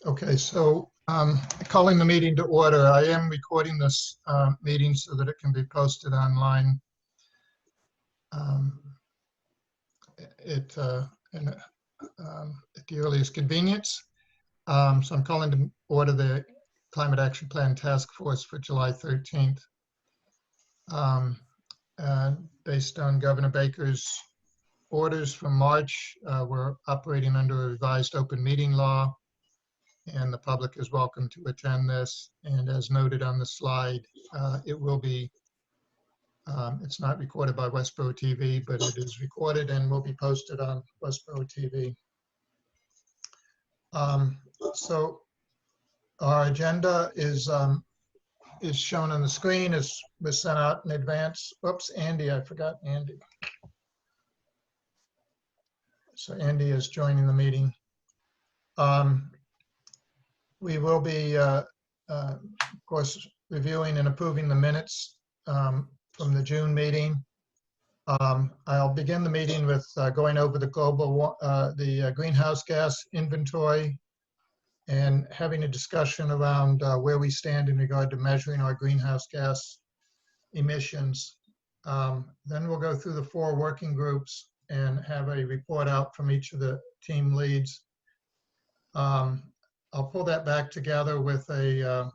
Okay, so calling the meeting to order. I am recording this meeting so that it can be posted online um, at the earliest convenience. So I'm calling to order the Climate Action Plan Task Force for July 13th. Based on Governor Baker's orders from March, we're operating under a revised open meeting law, and the public is welcome to attend this. And as noted on the slide, it will be, it's not recorded by Westboro TV, but it is recorded and will be posted on Westboro TV. So our agenda is shown on the screen, was sent out in advance. Oops, Andy, I forgot Andy. So Andy is joining the meeting. We will be, of course, reviewing and approving the minutes from the June meeting. I'll begin the meeting with going over the greenhouse gas inventory and having a discussion around where we stand in regard to measuring our greenhouse gas emissions. Then we'll go through the 4 working groups and have a report out from each of the team leads. I'll pull that back together with a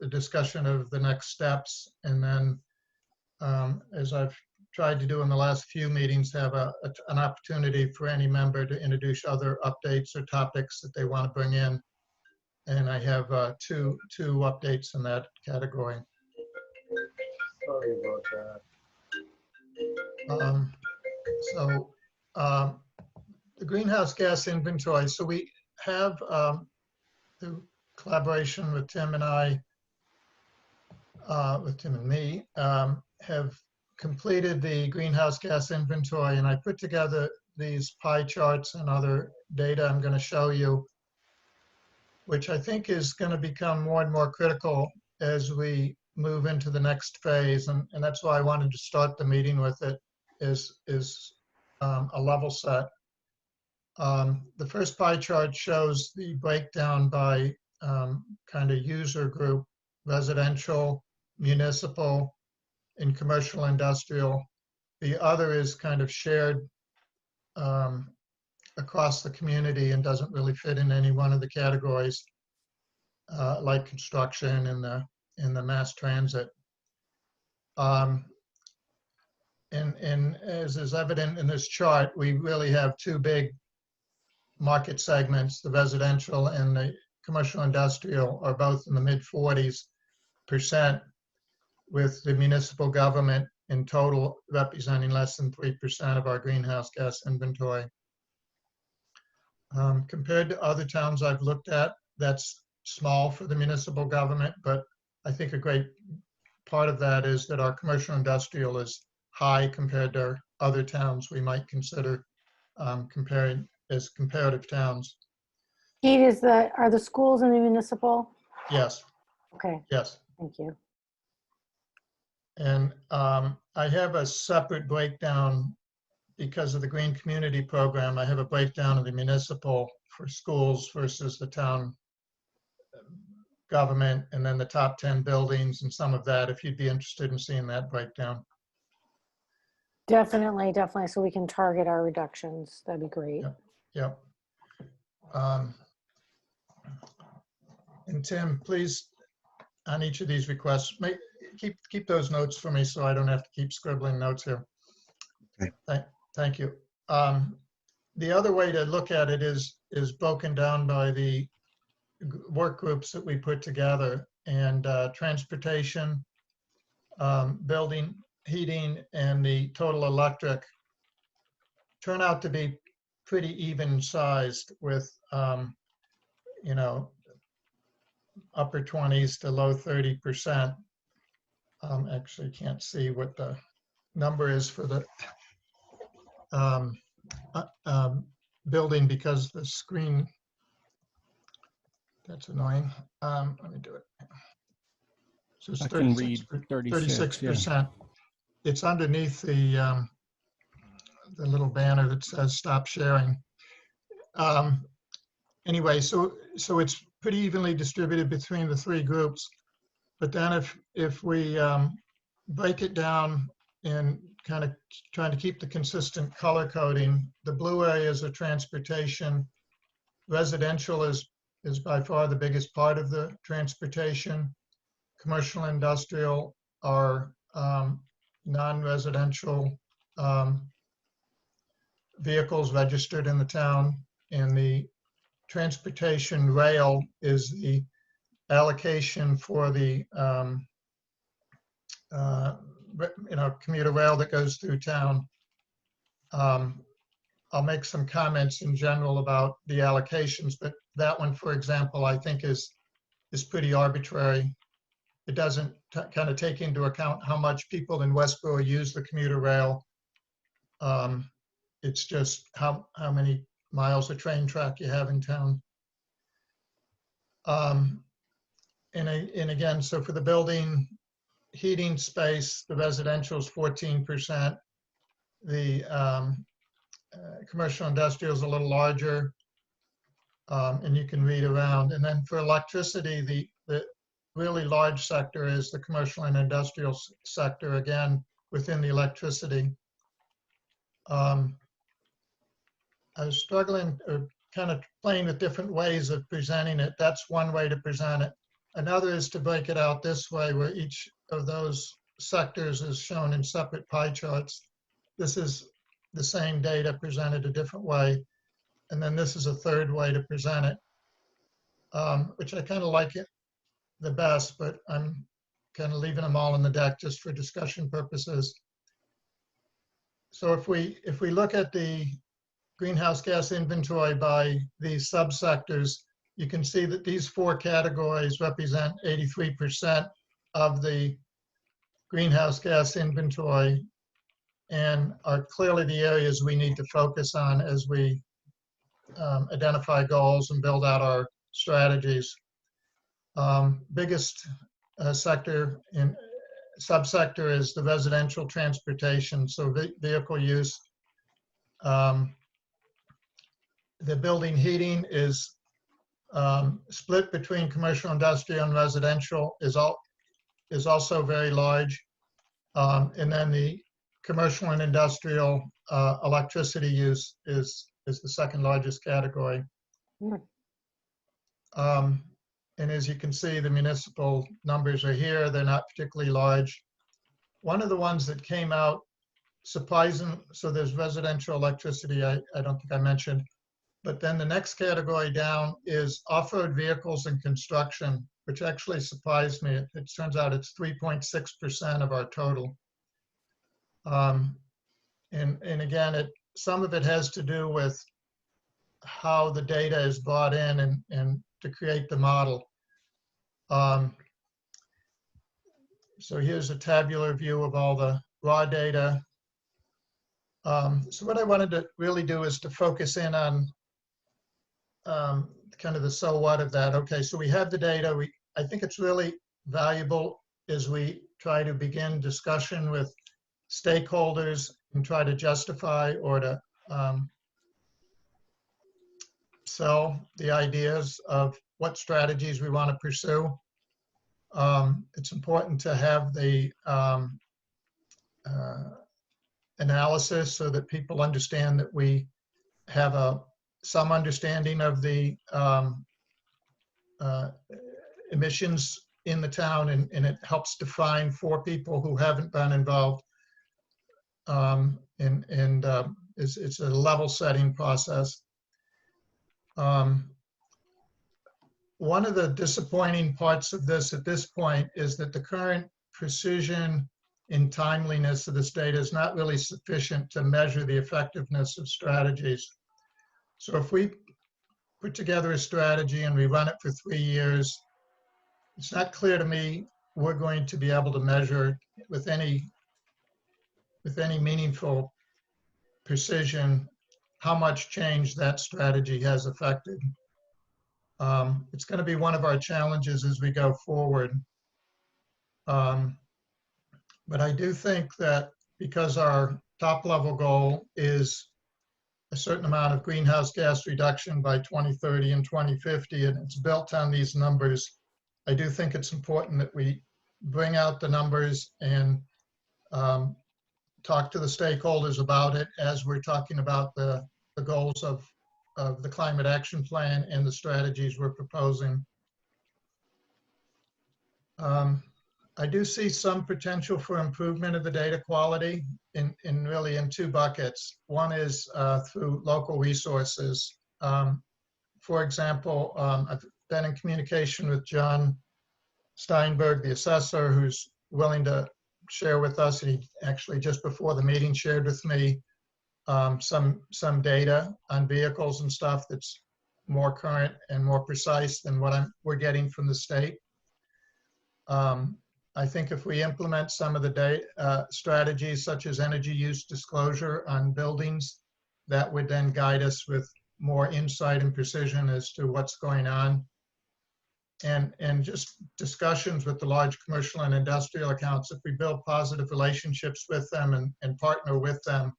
discussion of the next steps, and then, as I've tried to do in the last few meetings, have an opportunity for any member to introduce other updates or topics that they want to bring in. And I have two updates in that category. Sorry about that. The greenhouse gas inventory. So we have, through collaboration with Tim and I, with Tim and me, have completed the greenhouse gas inventory, and I put together these pie charts and other data I'm going to show you, which I think is going to become more and more critical as we move into the next phase, and that's why I wanted to start the meeting with it, is a level set. The first pie chart shows the breakdown by kind of user group: residential, municipal, and commercial industrial. The other is kind of shared across the community and doesn't really fit in any one of the categories, like construction and the mass transit. And as is evident in this chart, we really have 2 big market segments. The residential and the commercial industrial are both in the mid-40s%, with the municipal government in total representing less than 3% of our greenhouse gas inventory. Compared to other towns I've looked at, that's small for the municipal government, but I think a great part of that is that our commercial industrial is high compared to other towns we might consider comparing as comparative towns. Pete, are the schools in the municipal? Yes. Okay. Yes. Thank you. And I have a separate breakdown because of the Green Community Program. I have a breakdown of the municipal for schools versus the town government, and then the top 10 buildings and some of that, if you'd be interested in seeing that breakdown. Definitely, definitely. So we can target our reductions. That'd be great. Yep. And Tim, please, on each of these requests, keep those notes for me so I don't have to keep scribbling notes here. Okay. Thank you. The other way to look at it is broken down by the work groups that we put together, and transportation, building, heating, and the total electric turn out to be pretty even sized, with you know, upper 20s to low 30%. Actually can't see what the number is for the building because the screen, that's annoying. Let me do it. So it's 36%. Yeah. It's underneath the little banner that says "Stop Sharing." anyway, so it's pretty evenly distributed between the three groups. But then if we break it down and kind of trying to keep the consistent color coding, the blue areas are transportation. Residential is by far the biggest part of the transportation. Commercial and industrial are non-residential vehicles registered in the town, and the transportation rail is the allocation for the commuter rail that goes through town. I'll make some comments in general about the allocations, but that one, for example, I think is pretty arbitrary. It doesn't kind of take into account how much people in Westboro use the commuter rail. It's just how many miles of train track you have in town. And again, so for the building heating space, the residential is 14%. The commercial industrial is a little larger, and you can read around. And then for electricity, the really large sector is the commercial and industrial sector, again, within the electricity. I was struggling or kind of playing with different ways of presenting it. That's one way to present it. Another is to break it out this way, where each of those sectors is shown in separate pie charts. This is the same data presented a different way. And then this is a third way to present it, which I kind of like it the best, but I'm kind of leaving them all in the deck just for discussion purposes. So if we look at the greenhouse gas inventory by these subsectors, you can see that these four categories represent 83% of the greenhouse gas inventory and are clearly the areas we need to focus on as we identify goals and build out our strategies. Biggest sector in subsector is the residential transportation, so vehicle use. The building heating is split between commercial, industrial, and residential is also very large. And then the commercial and industrial electricity use is the second largest category. And as you can see, the municipal numbers are here. They're not particularly large. One of the ones that came out surprising, so there's residential electricity, I don't think I mentioned, but then the next category down is off-road vehicles and construction, which actually surprised me. It turns out it's 3.6% of our total. And again, some of it has to do with how the data is brought in and to create the model. So here's a tabular view of all the raw data. So what I wanted to really do is to focus in on kind of the so what of that. Okay, so we have the data. I think it's really valuable as we try to begin discussion with stakeholders and try to justify or to sell the ideas of what strategies we want to pursue. It's important to have the analysis so that people understand that we have some understanding of the emissions in the town, and it helps define for people who haven't been involved. It's a level setting process. One of the disappointing parts of this at this point is that the current precision and timeliness of this data is not really sufficient to measure the effectiveness of strategies. So if we put together a strategy and we run it for 3 years, it's not clear to me we're going to be able to measure with any meaningful precision how much change that strategy has affected. It's going to be one of our challenges as we go forward. But I do think that because our top level goal is a certain amount of greenhouse gas reduction by 2030 and 2050, and it's built on these numbers. I do think it's important that we bring out the numbers and talk to the stakeholders about it as we're talking about the goals of the climate action plan and the strategies we're proposing. I do see some potential for improvement of the data quality really in two buckets. One is through local resources. For example, I've been in communication with John Steinberg, the assessor, who's willing to share with us. He actually just before the meeting shared with me some data on vehicles and stuff that's more current and more precise than what we're getting from the state. I think if we implement some of the data strategies such as energy use disclosure on buildings, that would then guide us with more insight and precision as to what's going on. And just discussions with the large commercial and industrial accounts, if we build positive relationships with them and partner with them,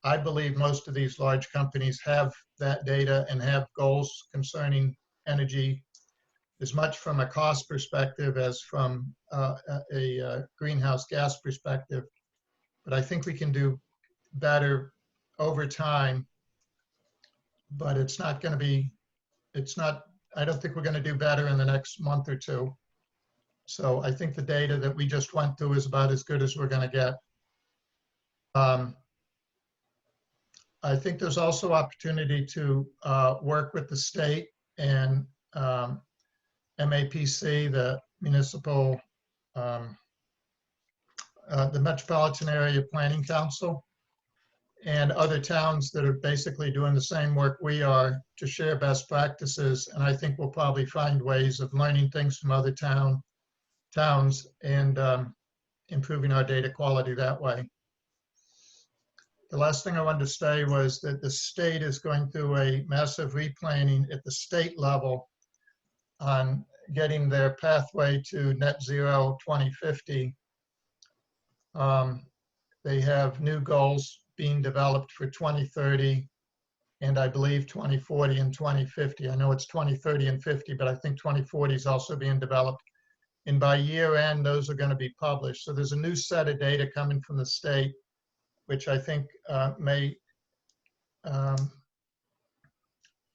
I believe most of these large companies have that data and have goals concerning energy, as much from a cost perspective as from a greenhouse gas perspective. But I think we can do better over time, but it's not going to be, I don't think we're going to do better in the next month or two. So I think the data that we just went through is about as good as we're going to get. I think there's also opportunity to work with the state and MAPC, the municipal, the Metropolitan Area Planning Council, and other towns that are basically doing the same work we are to share best practices. And I think we'll probably find ways of learning things from other towns and improving our data quality that way. The last thing I wanted to say was that the state is going through a massive replanning at the state level on getting their pathway to net zero 2050. They have new goals being developed for 2030, and I believe 2040 and 2050. I know it's 2030 and 50, but I think 2040 is also being developed. And by year end, those are going to be published. So there's a new set of data coming from the state, which I think may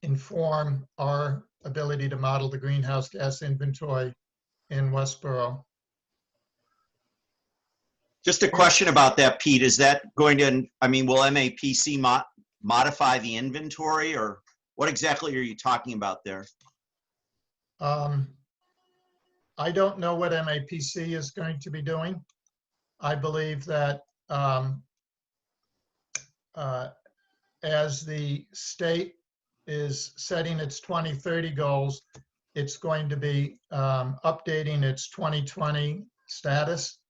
inform our ability to model the greenhouse gas inventory in Westboro. Just a question about that, Pete. Is that going to, I mean, will MAPC modify the inventory, or what exactly are you talking about there? I don't know what MAPC is going to be doing. I believe that as the state is setting its 2030 goals, it's going to be updating its 2020 status.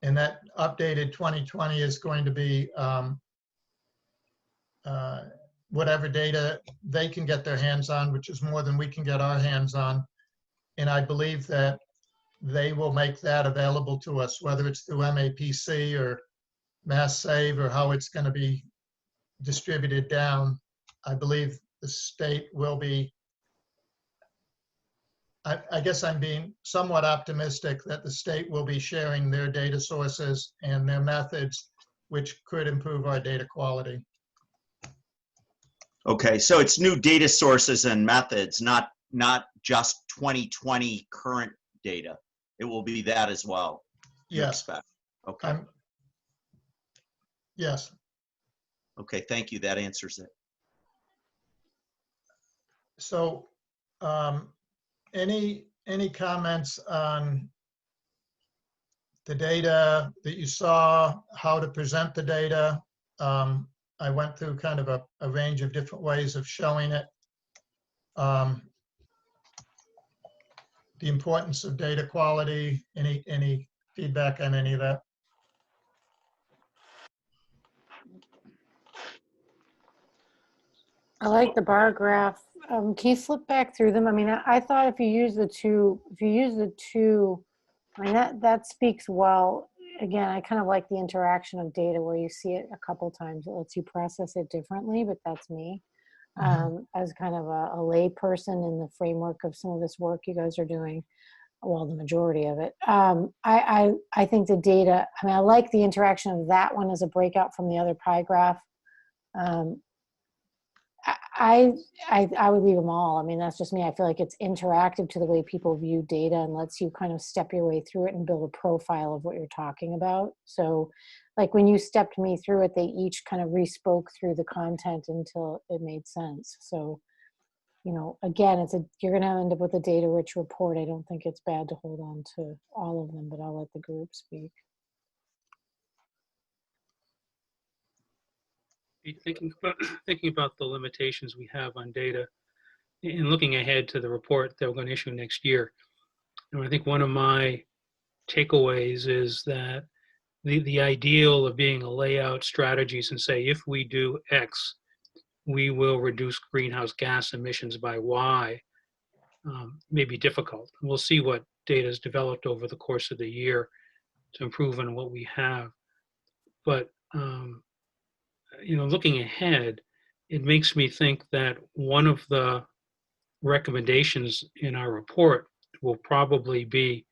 And that updated 2020 is going to be whatever data they can get their hands on, which is more than we can get our hands on. And I believe that they will make that available to us, whether it's through MAPC or Mass Save or how it's going to be distributed down. I believe the state will be, I guess I'm being somewhat optimistic that the state will be sharing their data sources and their methods, which could improve our data quality. Okay, so it's new data sources and methods, not just 2020 current data. It will be that as well. Yes. Expect. Okay. Yes. Okay, thank you. That answers it. So any comments on the data that you saw, how to present the data? I went through kind of a range of different ways of showing it. The importance of data quality, any feedback on any of that? I like the bar graph. Can you flip back through them? I mean, I thought if you use the two, I mean, that speaks well again, I kind of like the interaction of data where you see it a couple times. It lets you process it differently, but that's me. As kind of a lay person in the framework of some of this work you guys are doing, well, the majority of it. I think the data, I mean, I like the interaction of that one as a breakout from the other pie graph. I would leave them all. I mean, that's just me. I feel like it's interactive to the way people view data and lets you kind of step your way through it and build a profile of what you're talking about. So like when you stepped me through it, they each kind of re-spoke through the content until it made sense. So, you know, again, you're going to end up with a data-rich report. I don't think it's bad to hold on to all of them, but I'll let the group speak. Thinking about the limitations we have on data and looking ahead to the report that we're going to issue next year. And I think one of my takeaways is that the ideal of being a layout strategies and say, if we do X, we will reduce greenhouse gas emissions by Y, may be difficult. And we'll see what data is developed over the course of the year to improve on what we have. But you know, looking ahead, it makes me think that one of the recommendations in our report will probably be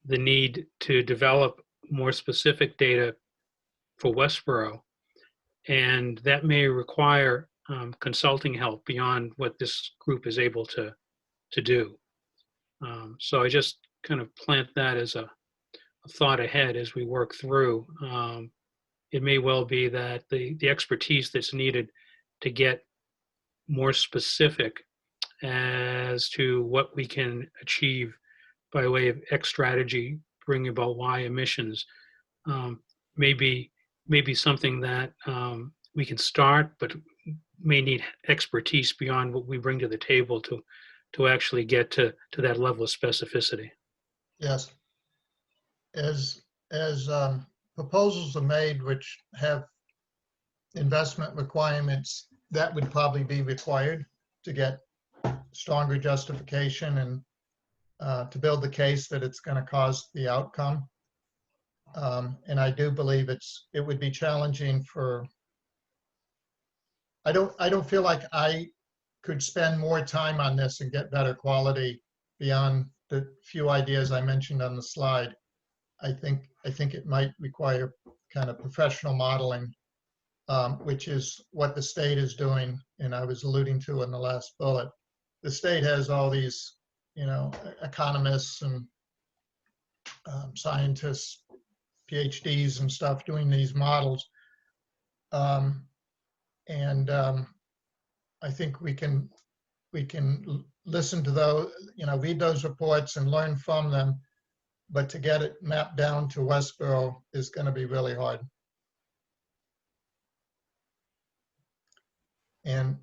the need to develop more specific data for Westboro. And that may require consulting help beyond what this group is able to do. So I just kind of plant that as a thought ahead as we work through. It may well be that the expertise that's needed to get more specific as to what we can achieve by way of X strategy, bringing about Y emissions, may be something that we can start, but may need expertise beyond what we bring to the table to actually get to that level of specificity. Yes. As proposals are made which have investment requirements, that would probably be required to get stronger justification and to build the case that it's going to cause the outcome. And I do believe it would be challenging for, I don't feel like I could spend more time on this and get better quality beyond the few ideas I mentioned on the slide. I think it might require kind of professional modeling, which is what the state is doing, and I was alluding to in the last bullet. The state has all these, you know, economists and scientists, PhDs and stuff doing these models. I think we can listen to those, you know, read those reports and learn from them, but to get it mapped down to Westboro is going to be really hard. And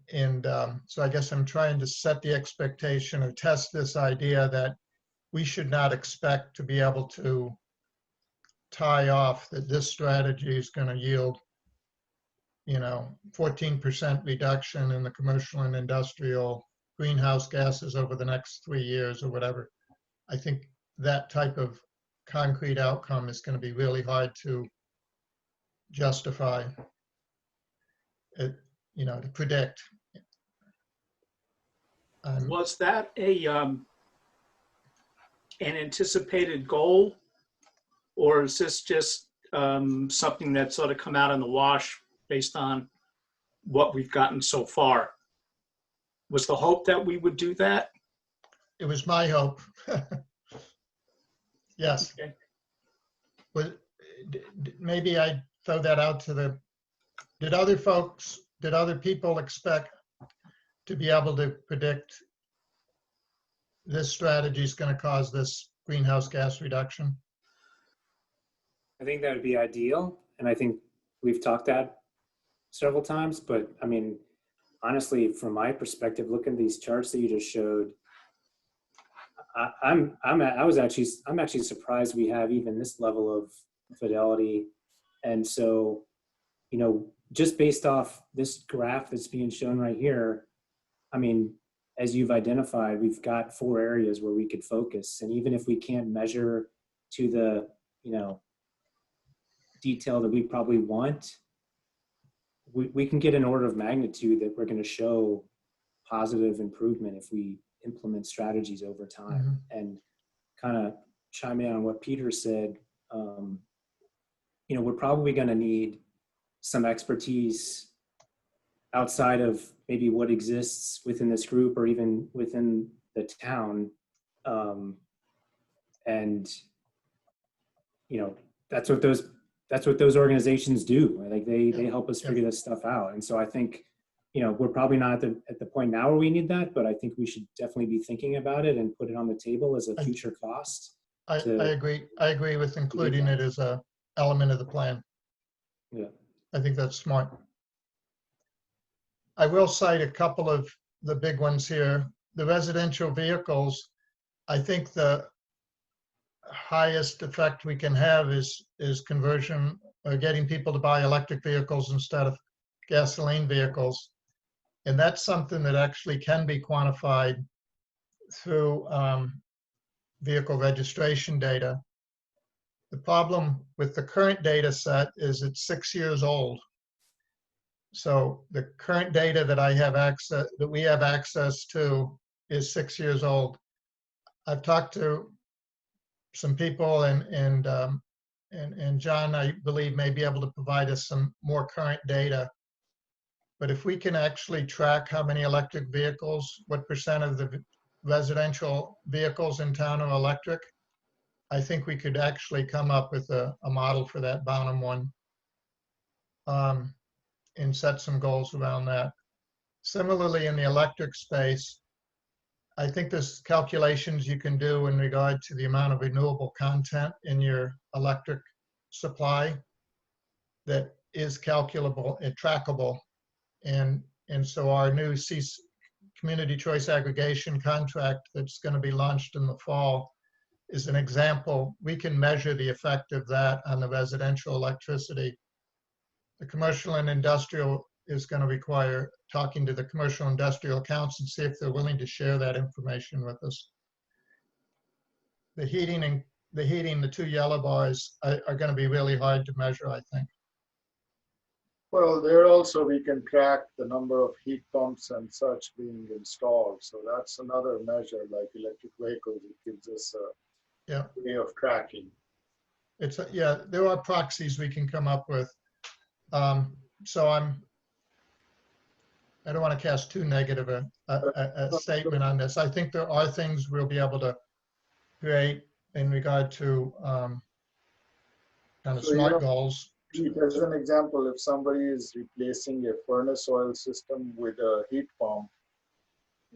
so I guess I'm trying to set the expectation or test this idea that we should not expect to be able to tie off that this strategy is going to yield, you know, 14% reduction in the commercial and industrial greenhouse gases over the next 3 years or whatever. I think that type of concrete outcome is going to be really hard to justify, it, you know, to predict. Was that an anticipated goal, or is this just something that sort of come out in the wash based on what we've gotten so far? Was the hope that we would do that? It was my hope. Yes. Okay. But maybe I throw that out to the, did other people expect to be able to predict this strategy is going to cause this greenhouse gas reduction? I think that would be ideal. And I think we've talked that several times, but I mean, honestly, from my perspective, looking at these charts that you just showed, I'm actually surprised we have even this level of fidelity. And so, you know, just based off this graph that's being shown right here, I mean, as you've identified, we've got 4 areas where we could focus. And even if we can't measure to the, you know, detail that we probably want, we can get an order of magnitude that we're going to show positive improvement if we implement strategies over time. And kind of chime in on what Peter said, you know, we're probably going to need some expertise outside of maybe what exists within this group or even within the town. And, you know, that's what those organizations do. Like they help us figure this stuff out. And so I think, you know, we're probably not at the point now where we need that, but I think we should definitely be thinking about it and put it on the table as a future cost. I agree. I agree with including it as a element of the plan. Yeah. I think that's smart. I will cite a couple of the big ones here. The residential vehicles, I think the highest effect we can have is conversion or getting people to buy electric vehicles instead of gasoline vehicles. And that's something that actually can be quantified through vehicle registration data. The problem with the current data set is it's 6 years old. So the current data that we have access to is 6 years old. I've talked to some people and John, I believe, may be able to provide us some more current data. But if we can actually track how many electric vehicles, what percent of the residential vehicles in town are electric, I think we could actually come up with a model for that bottom one and set some goals around that. Similarly, in the electric space, I think there's calculations you can do in regard to the amount of renewable content in your electric supply that is calculable and trackable. And so our new community choice aggregation contract that's going to be launched in the fall is an example. We can measure the effect of that on the residential electricity. The commercial and industrial is going to require talking to the commercial industrial accounts and see if they're willing to share that information with us. The heating, the two yellow bars are going to be really hard to measure, I think. Well, there also we can track the number of heat pumps and such being installed. So that's another measure, like electric vehicles. It gives us a way of tracking. There are proxies we can come up with. So I don't want to cast too negative a statement on this. I think there are things we'll be able to create in regard to kind of smart goals. As an example, if somebody is replacing a furnace oil system with a heat pump,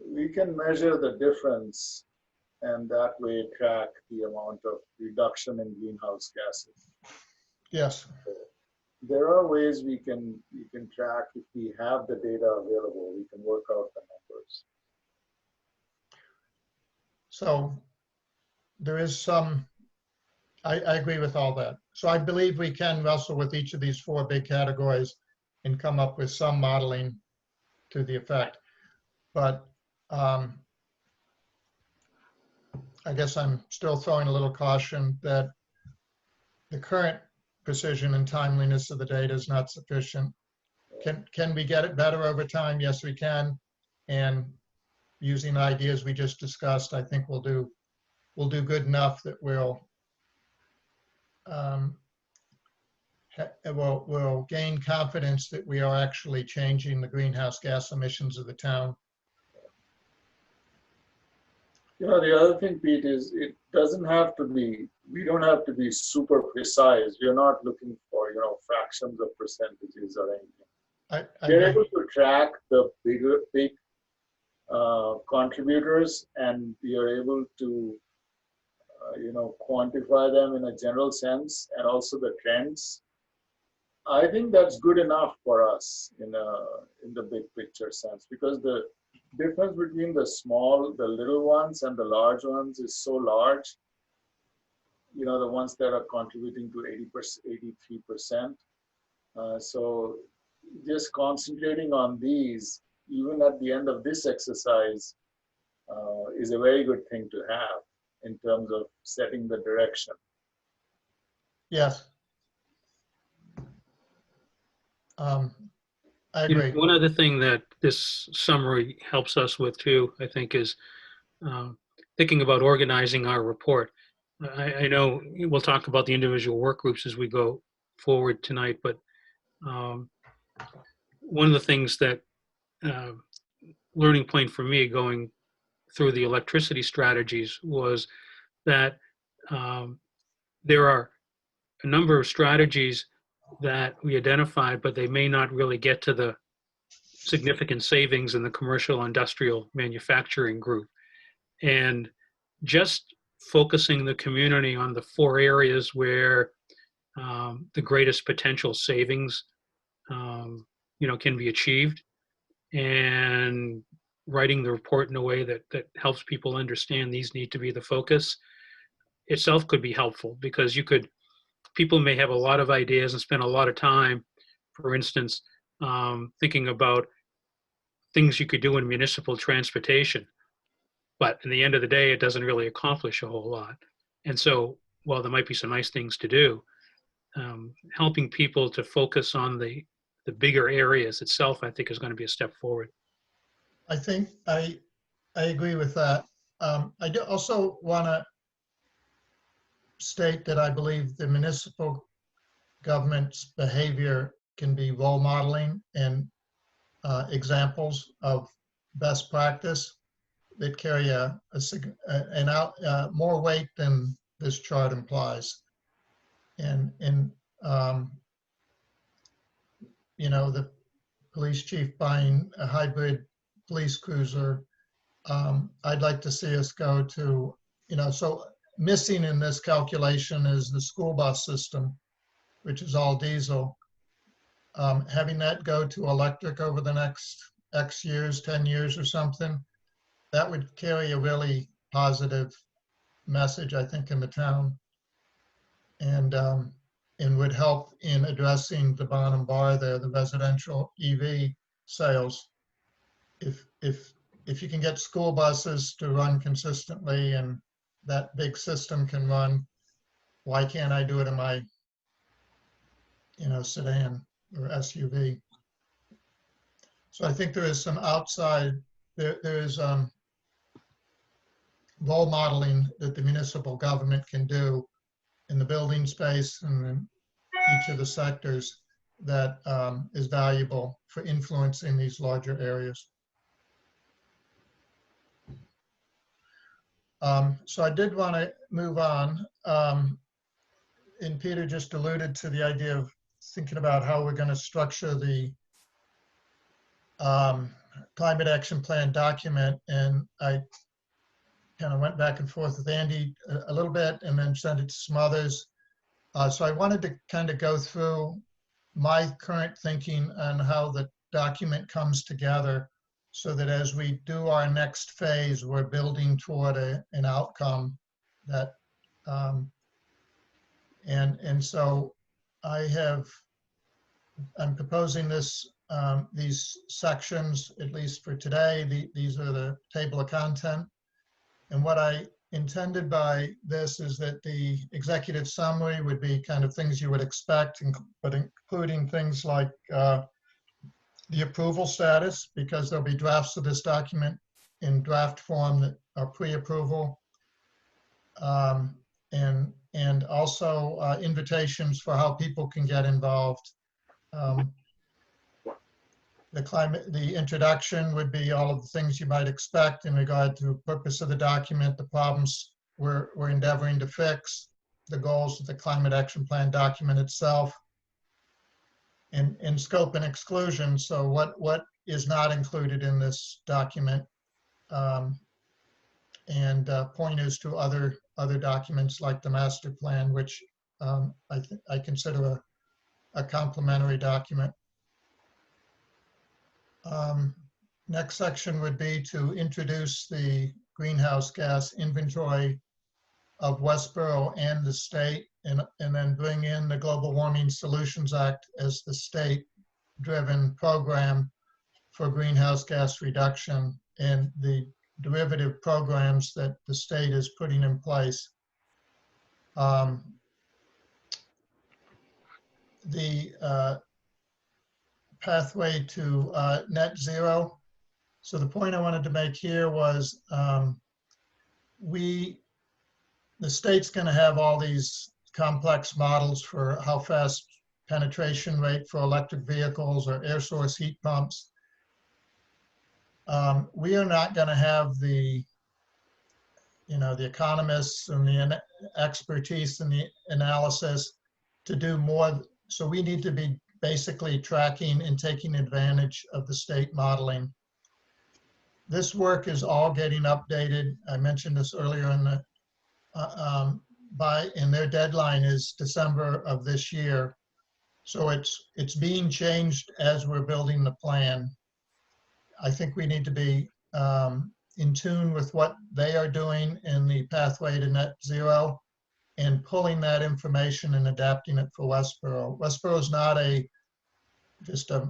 we can measure the difference and that way track the amount of reduction in greenhouse gases. Yes. There are ways we can track. If we have the data available, we can work out the numbers. So there is some, I agree with all that. So I believe we can wrestle with each of these four big categories and come up with some modeling to the effect. But I guess I'm still throwing a little caution that the current precision and timeliness of the data is not sufficient. Can we get it better over time? Yes, we can. And using ideas we just discussed, I think we'll do good enough that we'll gain confidence that we are actually changing the greenhouse gas emissions of the town. You know, the other thing, Pete, is it doesn't have to be, we don't have to be super precise. We're not looking for, fractions of percentages or anything. We're able to track the big contributors, and we are able to, quantify them in a general sense, and also the trends. I think that's good enough for us in the big picture sense, because the difference between the little ones and the large ones is so large. The ones that are contributing to 83%. So just concentrating on these, even at the end of this exercise, is a very good thing to have in terms of setting the direction. Yes. I You know, agree. one other thing that this summary helps us with too, I think, is thinking about organizing our report. I know we'll talk about the individual work groups as we go forward tonight, but um, one of the things that uh, learning point for me going through the electricity strategies was that there are a number of strategies that we identified, but they may not really get to the significant savings in the commercial industrial manufacturing group. And just focusing the community on the 4 areas where the greatest potential savings can be achieved, and writing the report in a way that helps people understand these need to be the focus itself could be helpful, because people may have a lot of ideas and spend a lot of time, for instance, thinking about things you could do in municipal transportation. But in the end of the day, it doesn't really accomplish a whole lot. And so while there might be some nice things to do, helping people to focus on the bigger areas itself, I think, is going to be a step forward. I think I agree with that. I do also want to state that I believe the municipal government's behavior can be role modeling and examples of best practice that carry more weight than this chart implies. And the police chief buying a hybrid police cruiser, I'd like to see us go to, so missing in this calculation is the school bus system, which is all diesel. Having that go to electric over the next X years, 10 years or something, that would carry a really positive message, I think, in the town, and would help in addressing the bottom bar there, the residential EV sales. If you can get school buses to run consistently and that big system can run, why can't I do it in my sedan or SUV? So I think there is some outside, there is role modeling that the municipal government can do in the building space and in each of the sectors that is valuable for influencing these larger areas. So I did want to move on. And Peter just alluded to the idea of thinking about how we're going to structure the climate action plan document. And I kind of went back and forth with Andy a little bit and then sent it to some others. So I wanted to kind of go through my current thinking on how the document comes together, so that as we do our next phase, we're building toward an outcome that, and so I'm proposing these sections, at least for today. These are the table of content. And what I intended by this is that the executive summary would be kind of things you would expect, but including things like the approval status, because there'll be drafts of this document in draft form that are pre-approval, and also invitations for how people can get involved. The introduction would be all of the things you might expect in regard to purpose of the document, the problems we're endeavoring to fix, the goals of the climate action plan document itself, and scope and exclusion. So what is not included in this document, and pointers to other documents like the master plan, which I consider a complementary document. Next section would be to introduce the greenhouse gas inventory of Westboro and the state, and then bring in the Global Warming Solutions Act as the state-driven program for greenhouse gas reduction and the derivative programs that the state is putting in place. The pathway to net zero. So the point I wanted to make here was the state's going to have all these complex models for how fast penetration rate for electric vehicles or air source heat pumps. We are not going to have the economists and the expertise in the analysis to do more. So we need to be basically tracking and taking advantage of the state modeling. This work is all getting updated. I mentioned this earlier in the, and their deadline is December of this year. So it's being changed as we're building the plan. I think we need to be in tune with what they are doing in the pathway to net zero and pulling that information and adapting it for Westboro. Westboro is not just a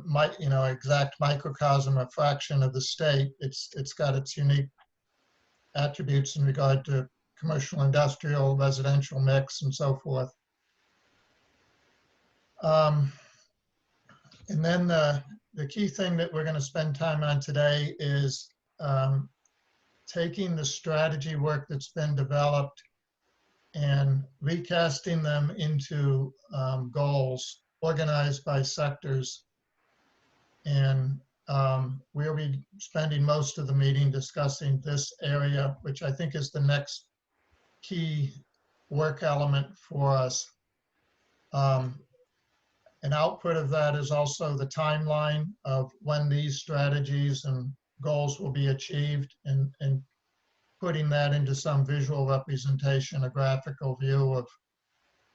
exact microcosm or fraction of the state. It's got its unique attributes in regard to commercial, industrial, residential mix, and so forth. And then the key thing that we're going to spend time on today is taking the strategy work that's been developed and recasting them into goals organized by sectors. And we'll be spending most of the meeting discussing this area, which I think is the next key work element for us. An output of that is also the timeline of when these strategies and goals will be achieved, and putting that into some visual representation, a graphical view of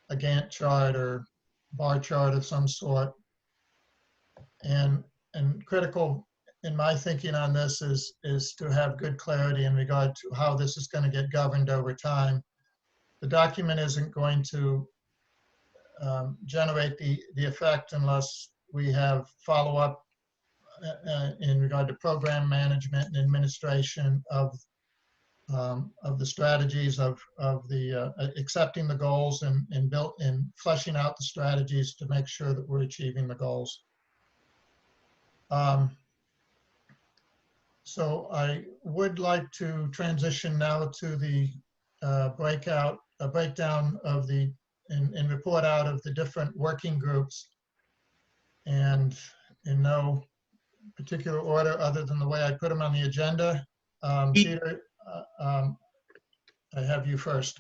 a Gantt chart or bar chart of some sort. And critical in my thinking on this is to have good clarity in regard to how this is going to get governed over time. The document isn't going to generate the effect unless we have follow-up in regard to program management and administration of the strategies of the accepting the goals and fleshing out the strategies to make sure that we're achieving the goals. So I would like to transition now to the breakdown of the and report out of the different working groups, and in no particular order other than the way I put them on the agenda. Peter, I have you first.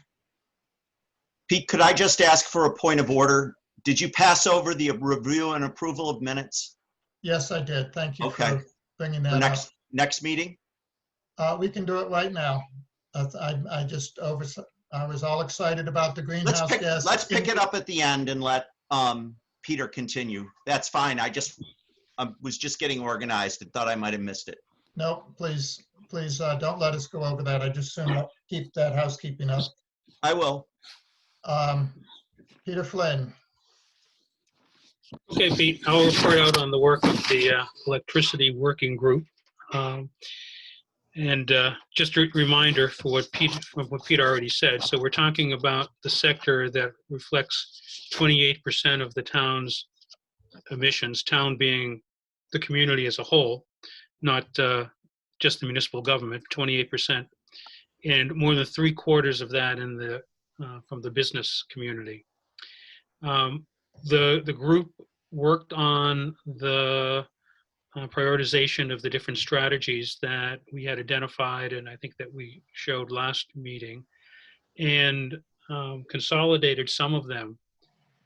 Pete, could I just ask for a point of order? Did you pass over the review and approval of minutes? Yes, I did. Thank you Okay. for bringing that For up. next meeting? We can do it right now. I was all excited about the greenhouse gas. Let's pick it up at the end and let Peter continue. That's fine. I was just getting organized and thought I might have missed it. No, please don't let us go over that. I just soon keep that housekeeping up. I will. Peter Flynn. Okay, Pete, I'll report out on the work of the electricity working group. And just a reminder for what Pete already said. So we're talking about the sector that reflects 28% of the town's emissions, town being the community as a whole, not just the municipal government, 28%. And more than 3/4 of that from the business community. The group worked on the prioritization of the different strategies that we had identified, and I think that we showed last meeting, and consolidated some of them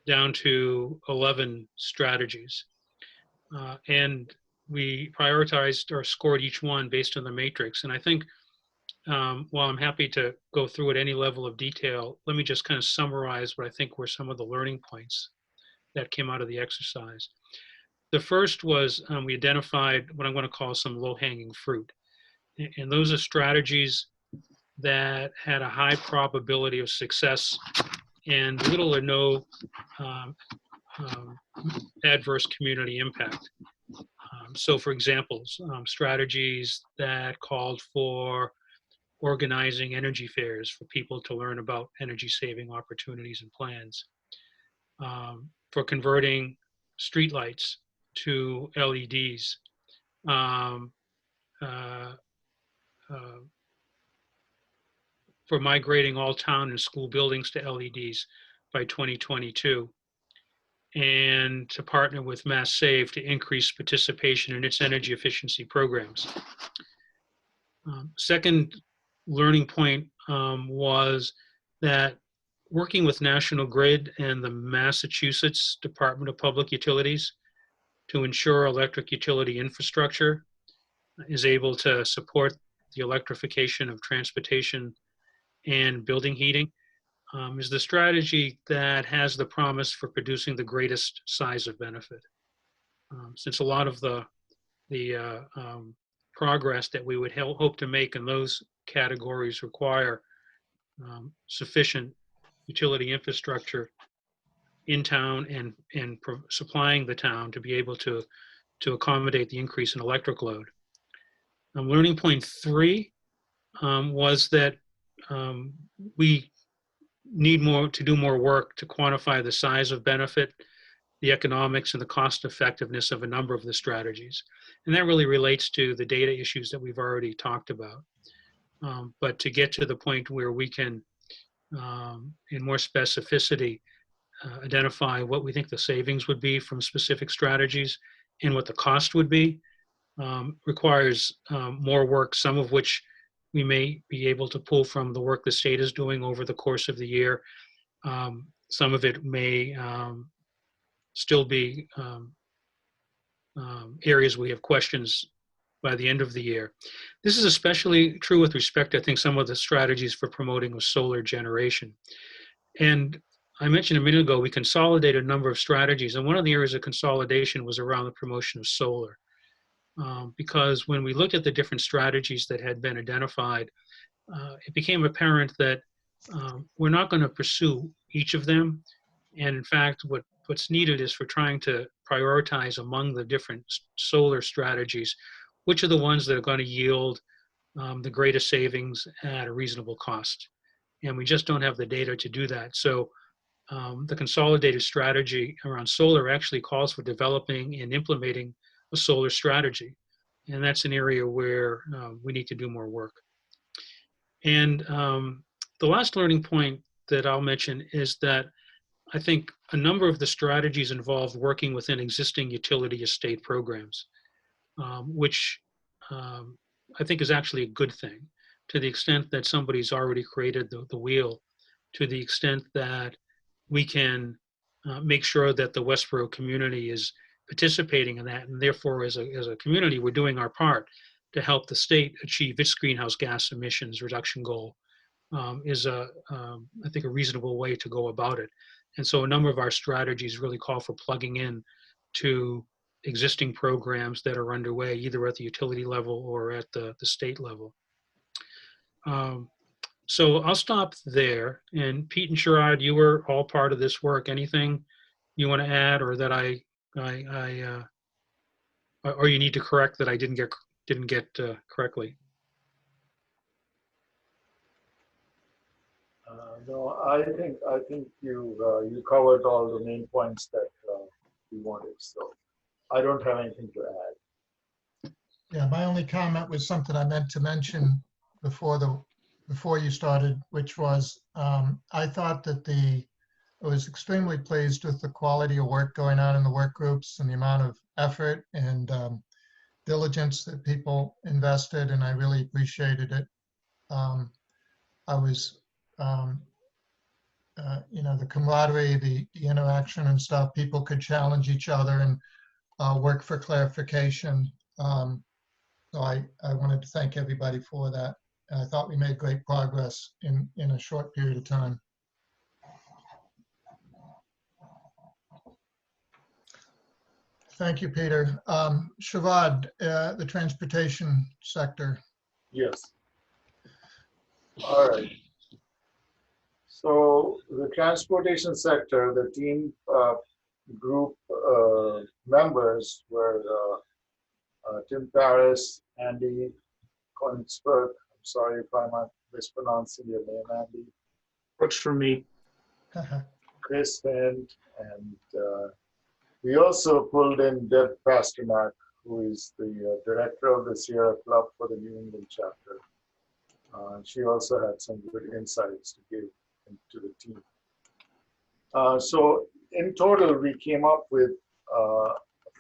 down to 11 strategies. And we prioritized or scored each one based on the matrix. And I think while I'm happy to go through at any level of detail, let me just kind of summarize what I think were some of the learning points that came out of the exercise. The first was we identified what I'm going to call some low-hanging fruit. And those are strategies that had a high probability of success and little or no adverse community impact. So for example, strategies that called for organizing energy fairs for people to learn about energy saving opportunities and plans, for converting streetlights to LEDs. Um, uh, uh, for migrating all town and school buildings to LEDs by 2022, and to partner with Mass Save to increase participation in its energy efficiency programs. Second learning point was that working with National Grid and the Massachusetts Department of Public Utilities to ensure electric utility infrastructure is able to support the electrification of transportation and building heating is the strategy that has the promise for producing the greatest size of benefit. Since a lot of the progress that we would hope to make in those categories require sufficient utility infrastructure in town and supplying the town to be able to accommodate the increase in electric load. Learning point 3 was that we need to do more work to quantify the size of benefit, the economics, and the cost effectiveness of a number of the strategies. And that really relates to the data issues that we've already talked about. But to get to the point where we can, in more specificity, identify what we think the savings would be from specific strategies and what the cost would be, requires more work, some of which we may be able to pull from the work the state is doing over the course of the year. Some of it may still be areas we have questions by the end of the year. This is especially true with respect to, I think, some of the strategies for promoting solar generation. And I mentioned a minute ago, we consolidated a number of strategies, and one of the areas of consolidation was around the promotion of solar. Because when we looked at the different strategies that had been identified, it became apparent that we're not going to pursue each of them. And in fact, what's needed is for trying to prioritize among the different solar strategies, which are the ones that are going to yield the greatest savings at a reasonable cost. And we just don't have the data to do that. So the consolidated strategy around solar actually calls for developing and implementing a solar strategy. And that's an area where we need to do more work. And the last learning point that I'll mention is that I think a number of the strategies involve working within existing utility estate programs, which I think is actually a good thing, to the extent that somebody's already created the wheel, to the extent that we can make sure that the Westboro community is participating in that, and therefore as a community we're doing our part to help the state achieve its greenhouse gas emissions reduction goal, is I think a reasonable way to go about it. And so a number of our strategies really call for plugging in to existing programs that are underway, either at the utility level or at the state level. So I'll stop there. And Pete and Sherrod, you were all part of this work. Anything you want to add, or that or you need to correct that I didn't get correctly? No, I think you covered all the main points that we wanted. So I don't have anything to add. Yeah, my only comment was something I meant to mention before you started, which was I thought that I was extremely pleased with the quality of work going on in the work groups and the amount of effort and diligence that people invested, and I really appreciated it. I was, the camaraderie, the interaction and stuff, people could challenge each other and work for clarification. So I wanted to thank everybody for that. And I thought we made great progress in a short period of time. Thank you, Peter. Sherrod, the transportation sector. Yes. All right. So the transportation sector, the team group members were Tim Paris, Andy Konigsberg. I'm sorry if I'm mispronouncing your name, Andy. Works for me. Chris Wendt and We also pulled in Deb Pasternak, who is the director of the Sierra Club for the New England chapter. She also had some good insights to give to the team. So in total, we came up with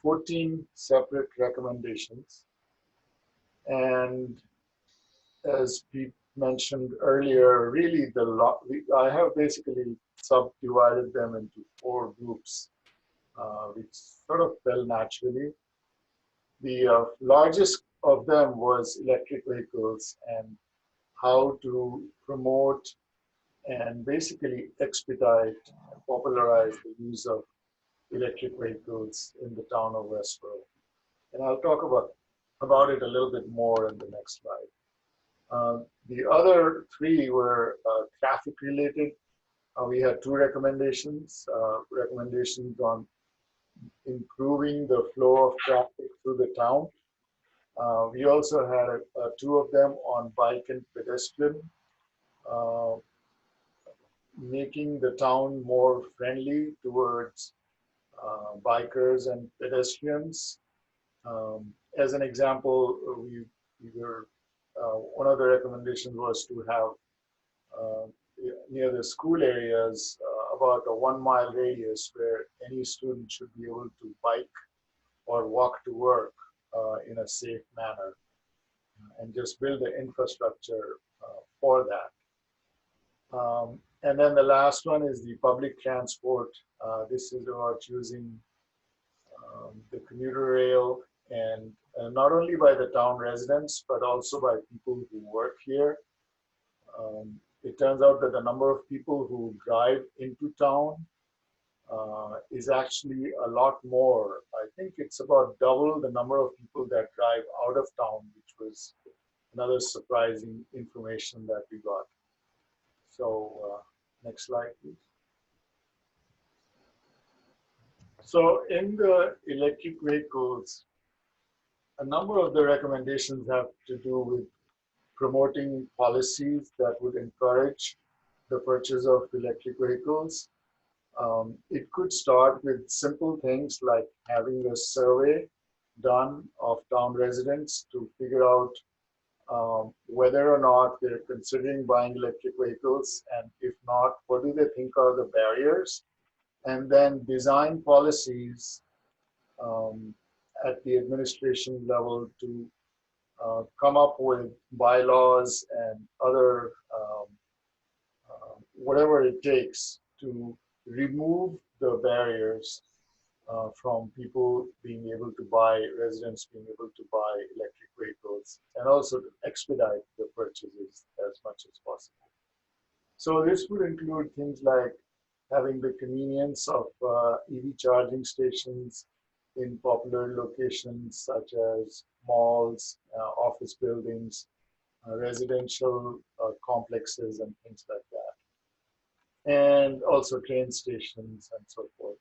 14 separate recommendations. And as Pete mentioned earlier, really I have basically subdivided them into 4 groups, which sort of fell naturally. The largest of them was electric vehicles and how to promote and basically expedite and popularize the use of electric vehicles in the town of Westboro. And I'll talk about it a little bit more in the next slide. The other 3 were traffic related. We had 2 recommendations, recommendations on improving the flow of traffic through the town. We also had 2 of them on bike and pedestrian, making the town more friendly towards bikers and pedestrians. As an example, one of the recommendations was to have near the school areas about a 1-mile radius where any student should be able to bike or walk to work in a safe manner, and just build the infrastructure for that. And then the last one is the public transport. This is about using the commuter rail, and not only by the town residents, but also by people who work here. It turns out that the number of people who drive into town is actually a lot more. I think it's about double the number of people that drive out of town, which was another surprising information that we got. So next slide, please. So in the electric vehicles, a number of the recommendations have to do with promoting policies that would encourage the purchase of electric vehicles. It could start with simple things like having a survey done of town residents to figure out whether or not they're considering buying electric vehicles, and if not, what do they think are the barriers, and then design policies at the administration level to come up with bylaws and other whatever it takes to remove the barriers from people being able to buy, residents being able to buy electric vehicles, and also to expedite the purchases as much as possible. So this would include things like having the convenience of EV charging stations in popular locations such as malls, office buildings, residential complexes, and things like that. And also train stations and so forth.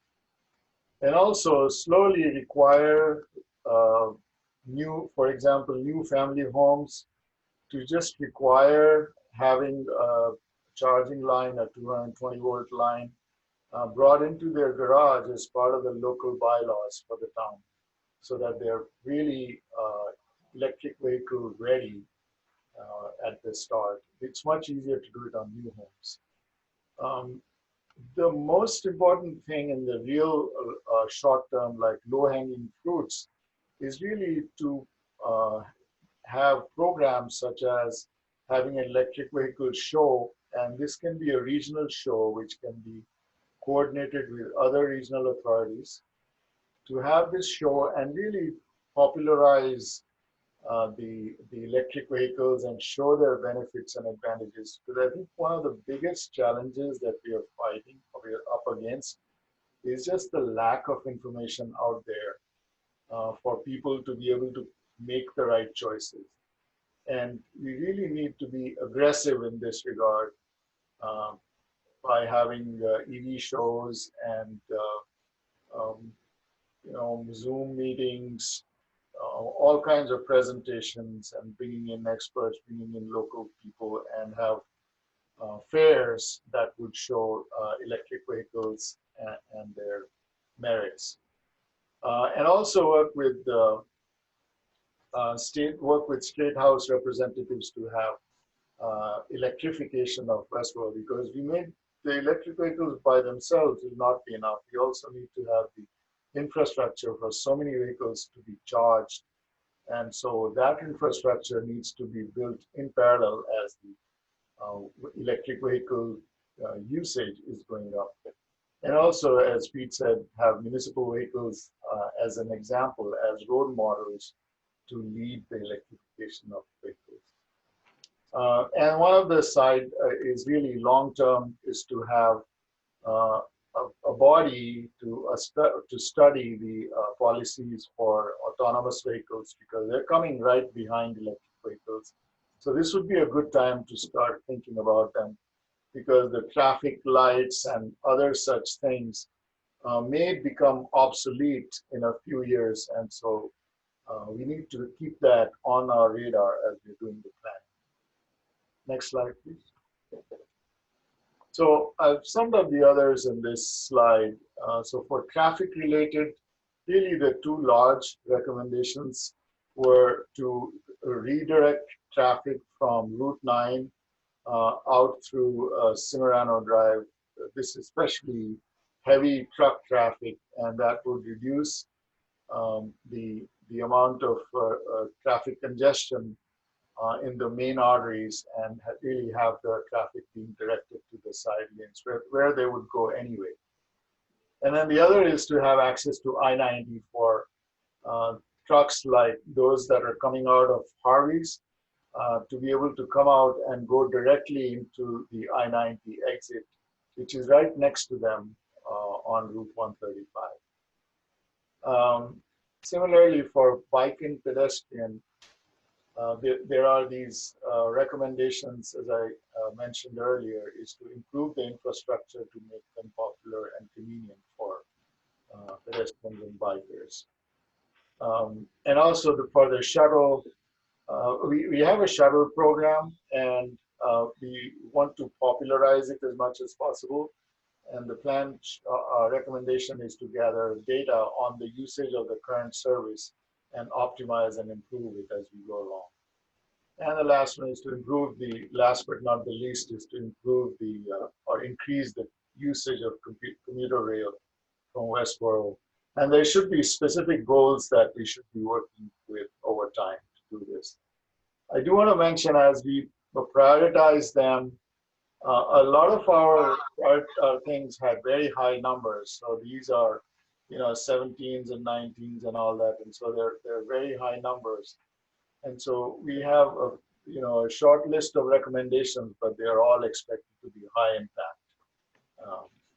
And also slowly require for example, new family homes to just require having a charging line, a 220-volt line, brought into their garage as part of the local bylaws for the town, so that they're really electric vehicle ready at the start. It's much easier to do it on new homes. The most important thing in the real short term, like low-hanging fruits, is really to have programs such as having an electric vehicle show, and this can be a regional show which can be coordinated with other regional authorities, to have this show and really popularize the electric vehicles and show their benefits and advantages. Because I think one of the biggest challenges that we are fighting, or we are up against, is just the lack of information out there for people to be able to make the right choices. And we really need to be aggressive in this regard by having EV shows and Zoom meetings, all kinds of presentations, and bringing in experts, bringing in local people, and have fairs that would show electric vehicles and their merits. And also work with state house representatives to have electrification of Westboro, because the electric vehicles by themselves will not be enough. We also need to have the infrastructure for so many vehicles to be charged. And so that infrastructure needs to be built in parallel as the electric vehicle usage is going up. And also, as Pete said, have municipal vehicles as an example, as role models to lead the electrification of vehicles. And one of the side is really long-term, is to have a body to study the policies for autonomous vehicles, because they're coming right behind electric vehicles. So this would be a good time to start thinking about them, because the traffic lights and other such things may become obsolete in a few years. And so we need to keep that on our radar as we're doing the plan. Next slide, please. So I've summed up the others in this slide. So for traffic related, really the two large recommendations were to redirect traffic from Route 9 out through Cimarano Drive. This is especially heavy truck traffic, and that would reduce the amount of traffic congestion in the main arteries, and really have the traffic being directed to the side lanes where they would go anyway. And then the other is to have access to I-90 for trucks like those that are coming out of Harvey's, to be able to come out and go directly into the I-90 exit, which is right next to them on Route 135. Similarly, for bike and pedestrian, there are these recommendations, as I mentioned earlier, is to improve the infrastructure to make them popular and convenient for pedestrians and bikers. And also for the shuttle, we have a shuttle program, and we want to popularize it as much as possible. And the plan recommendation is to gather data on the usage of the current service and optimize and improve it as we go along. And the last one is to improve last but not the least, is to improve or increase the usage of commuter rail from Westboro. And there should be specific goals that we should be working with over time to do this. I do want to mention, as we prioritize them, a lot of our things had very high numbers. So these are, 17s and 19s and all that. And so they're very high numbers. And so we have a short list of recommendations, but they are all expected to be high impact.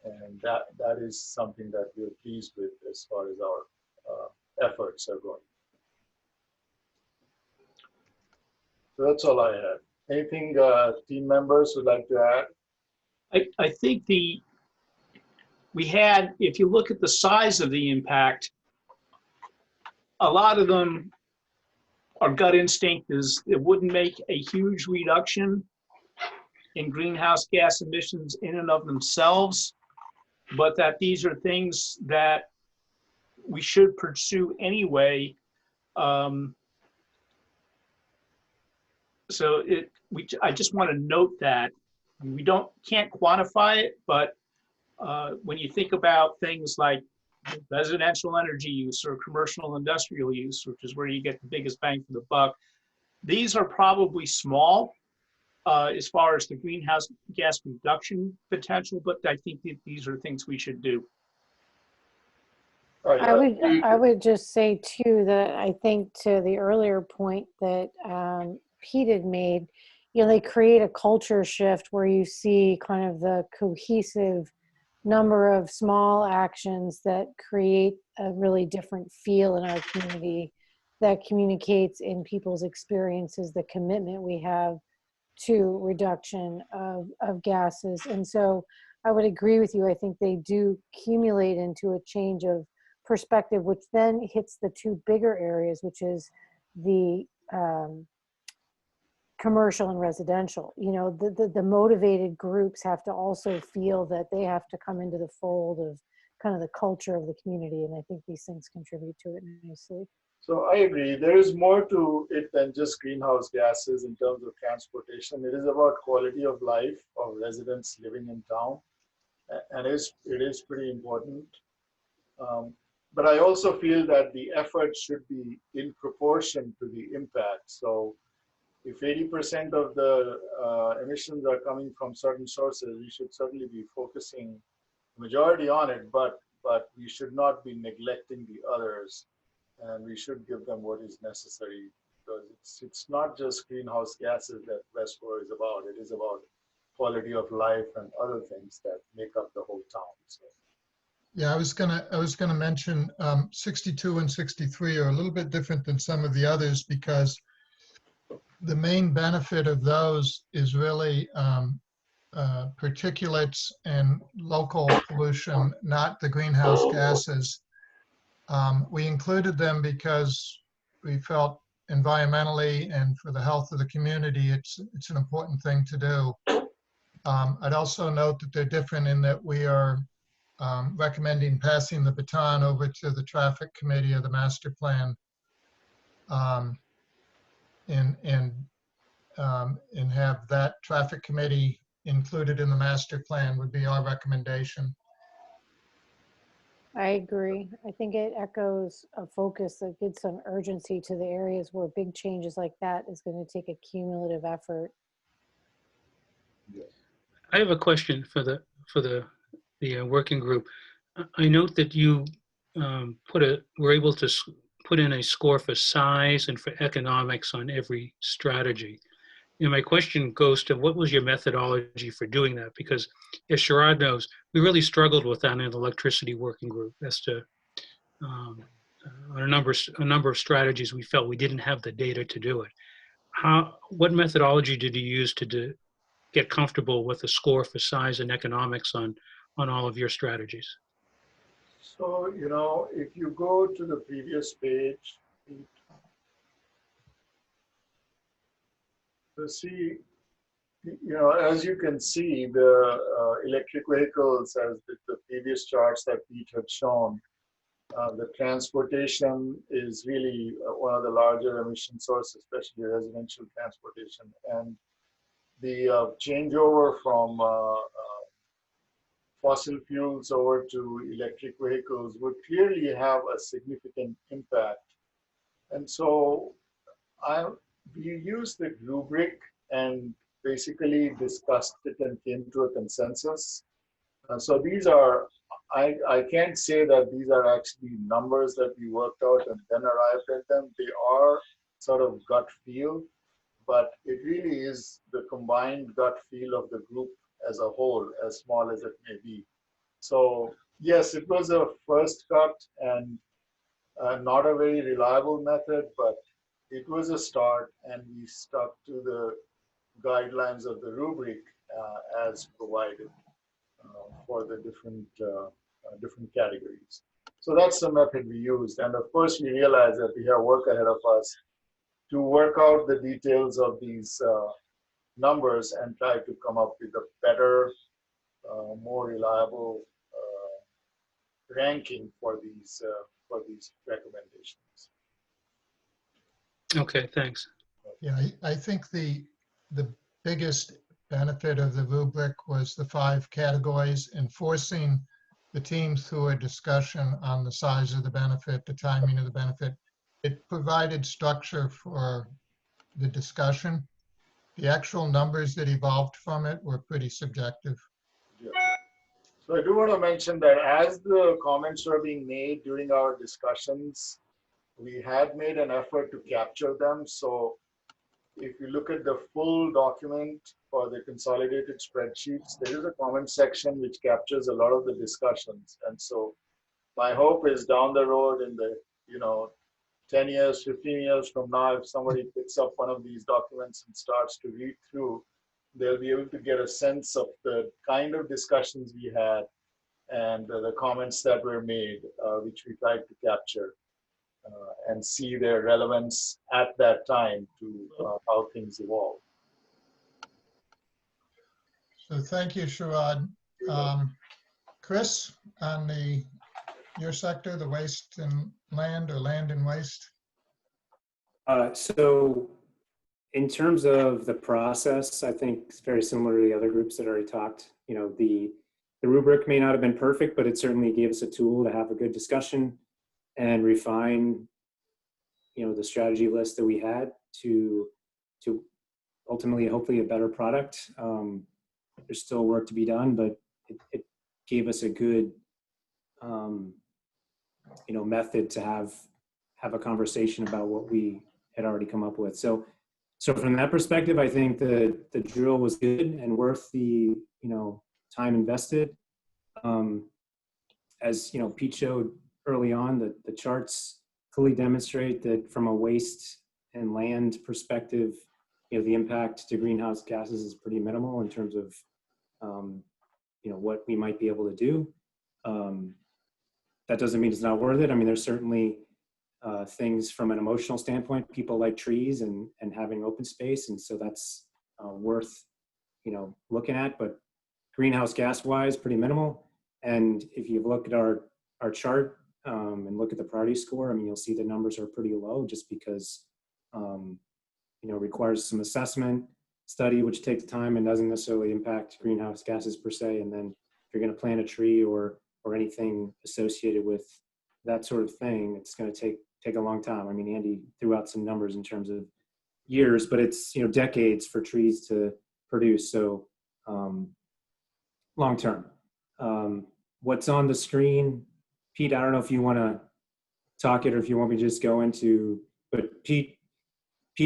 And that is something that we're pleased with as far as our efforts are going. So that's all I had. Anything team members would like to add? I think we had, if you look at the size of the impact, a lot of them, our gut instinct is it wouldn't make a huge reduction in greenhouse gas emissions in and of themselves, but that these are things that we should pursue anyway. I just want to note that we can't quantify it, but when you think about things like residential energy use or commercial industrial use, which is where you get the biggest bang for the buck, these are probably small as far as the greenhouse gas reduction potential, but I think that these are things we should do. All right, I would just say too that I think, to the earlier point that Pete had made, they create a culture shift where you see kind of the cohesive number of small actions that create a really different feel in our community, that communicates in people's experiences the commitment we have to reduction of gases. And so I would agree with you. I think they do accumulate into a change of perspective, which then hits the two bigger areas, which is the commercial and residential. The motivated groups have to also feel that they have to come into the fold of kind of the culture of the community. And I think these things contribute to it nicely. So I agree. There is more to it than just greenhouse gases in terms of transportation. It is about quality of life of residents living in town, and it is pretty important. But I also feel that the effort should be in proportion to the impact. So if 80% of the emissions are coming from certain sources, we should certainly be focusing the majority on it, but we should not be neglecting the others, and we should give them what is necessary, because it's not just greenhouse gases that Westboro is about. It is about quality of life and other things that make up the whole town. So. Yeah, I was gonna mention 62 and 63 are a little bit different than some of the others, because the main benefit of those is really particulates and local pollution, not the greenhouse gases. We included them because we felt environmentally and for the health of the community, it's an important thing to do. I'd also note that they're different in that we are recommending passing the baton over to the traffic committee of the master plan, and have that traffic committee included in the master plan would be our recommendation. I agree. I think it echoes a focus that gives some urgency to the areas where big changes like that is going to take a cumulative effort. I have a question for the working group. I note that you were able to put in a score for size and for economics on every strategy. And my question goes to, what was your methodology for doing that? Because as Sharad knows, we really struggled with that in the electricity working group as to on a number of strategies we felt we didn't have the data to do it. What methodology did you use to get comfortable with a score for size and economics on all of your strategies? So, you know, if you go to the previous page, to see, you know, as you can see, the electric vehicles, as the previous charts that Pete had shown, the transportation is really one of the larger emission sources, especially residential transportation. And the changeover from fossil fuels over to electric vehicles would clearly have a significant impact. And so we used the rubric and basically discussed it and came to a consensus. So these are, I can't say that these are actually numbers that we worked out and then arrived at them. They are sort of gut feel, but it really is the combined gut feel of the group as a whole, as small as it may be. So yes, it was a first cut and not a very reliable method, but it was a start, and we stuck to the guidelines of the rubric as provided for the different categories. So that's the method we used. And of course, we realized that we have work ahead of us to work out the details of these numbers and try to come up with a better, more reliable ranking for these recommendations. Okay, thanks. Yeah, I think the biggest benefit of the rubric was the 5 categories and forcing the teams through a discussion on the size of the benefit, the timing of the benefit. It provided structure for the discussion. The actual numbers that evolved from it were pretty subjective. Yeah. So I do want to mention that as the comments were being made during our discussions, we had made an effort to capture them. So if you look at the full document for the consolidated spreadsheets, there is a comment section which captures a lot of the discussions. And so my hope is down the road in the, 10 years, 15 years from now, if somebody picks up one of these documents and starts to read through, they'll be able to get a sense of the kind of discussions we had and the comments that were made, which we tried to capture. And see their relevance at that time to how things evolve. So thank you, Sharad. Chris, on the your sector, the waste and land or land and waste? So in terms of the process, I think it's very similar to the other groups that already talked. You know, the rubric may not have been perfect, but it certainly gave us a tool to have a good discussion and refine, you know, the strategy list that we had to ultimately, hopefully, a better product. There's still work to be done, but it gave us a good, you know, method to have a conversation about what we had already come up with. So from that perspective, I think the drill was good and worth the, you know, time invested. As you know, Pete showed early on, the charts clearly demonstrate that from a waste and land perspective, you know, the impact to greenhouse gases is pretty minimal in terms of, you know, what we might be able to do. That doesn't mean it's not worth it. I mean, there's certainly things from an emotional standpoint. People like trees and having open space, and so that's worth, you know, looking at. But greenhouse gas wise, pretty minimal. And if you look at our chart and look at the priority score, I mean, you'll see the numbers are pretty low just because, you know, requires some assessment study, which takes time and doesn't necessarily impact greenhouse gases per se. And then if you're going to plant a tree or anything associated with that sort of thing, it's going to take a long time. I mean, Andy threw out some numbers in terms of years, but it's, you know, decades for trees to produce. So long term. What's on the screen, Pete, I don't know if you want to talk it or if you want me to just go into, but Pete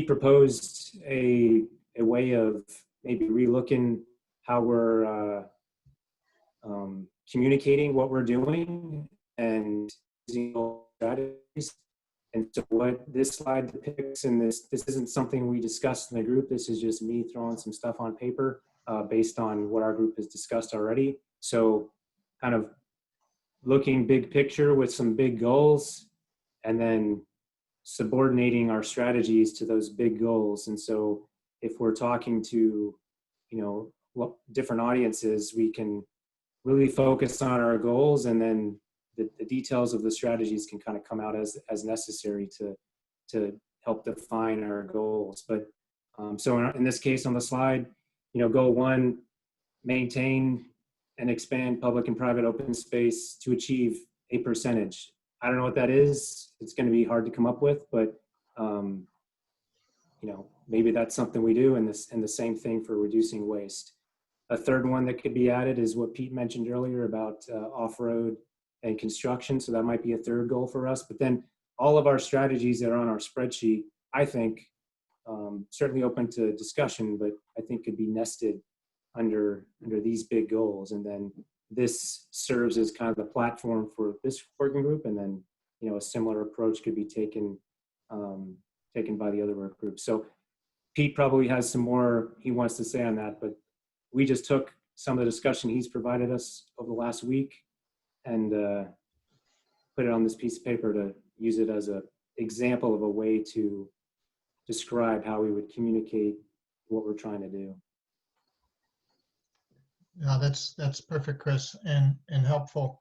proposed a way of maybe relooking how we're communicating what we're doing and using strategies. And so what this slide depicts, and this isn't something we discussed in the group, this is just me throwing some stuff on paper based on what our group has discussed already. So kind of looking big picture with some big goals and then subordinating our strategies to those big goals. And so if we're talking to, you know, different audiences, we can really focus on our goals, and then the details of the strategies can kind of come out as necessary to help define our goals. But so in this case on the slide, you know, goal 1, maintain and expand public and private open space to achieve a percentage. I don't know what that is. It's going to be hard to come up with, but you know, maybe that's something we do. And the same thing for reducing waste. A third one that could be added is what Pete mentioned earlier about off-road and construction. So that might be a third goal for us. But then all of our strategies that are on our spreadsheet, I think, certainly open to discussion, but I think could be nested under these big goals. And then this serves as kind of the platform for this working group. And then, you know, a similar approach could be taken by the other work groups. So Pete probably has some more he wants to say on that, but we just took some of the discussion he's provided us over the last week and put it on this piece of paper to use it as an example of a way to describe how we would communicate what we're trying to do. Yeah, that's perfect, Chris, and helpful.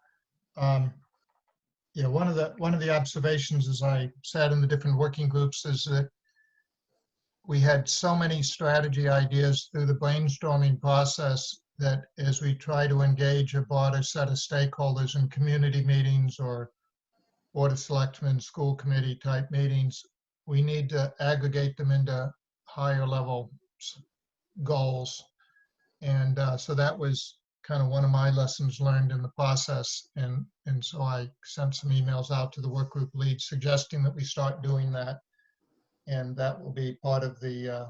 Yeah, one of the observations as I sat in the different working groups is that we had so many strategy ideas through the brainstorming process that as we try to engage a broader set of stakeholders in community meetings or board of selectmen, school committee type meetings, we need to aggregate them into higher level goals. And so that was kind of one of my lessons learned in the process. And so I sent some emails out to the work group leads suggesting that we start doing that. And that will be part of the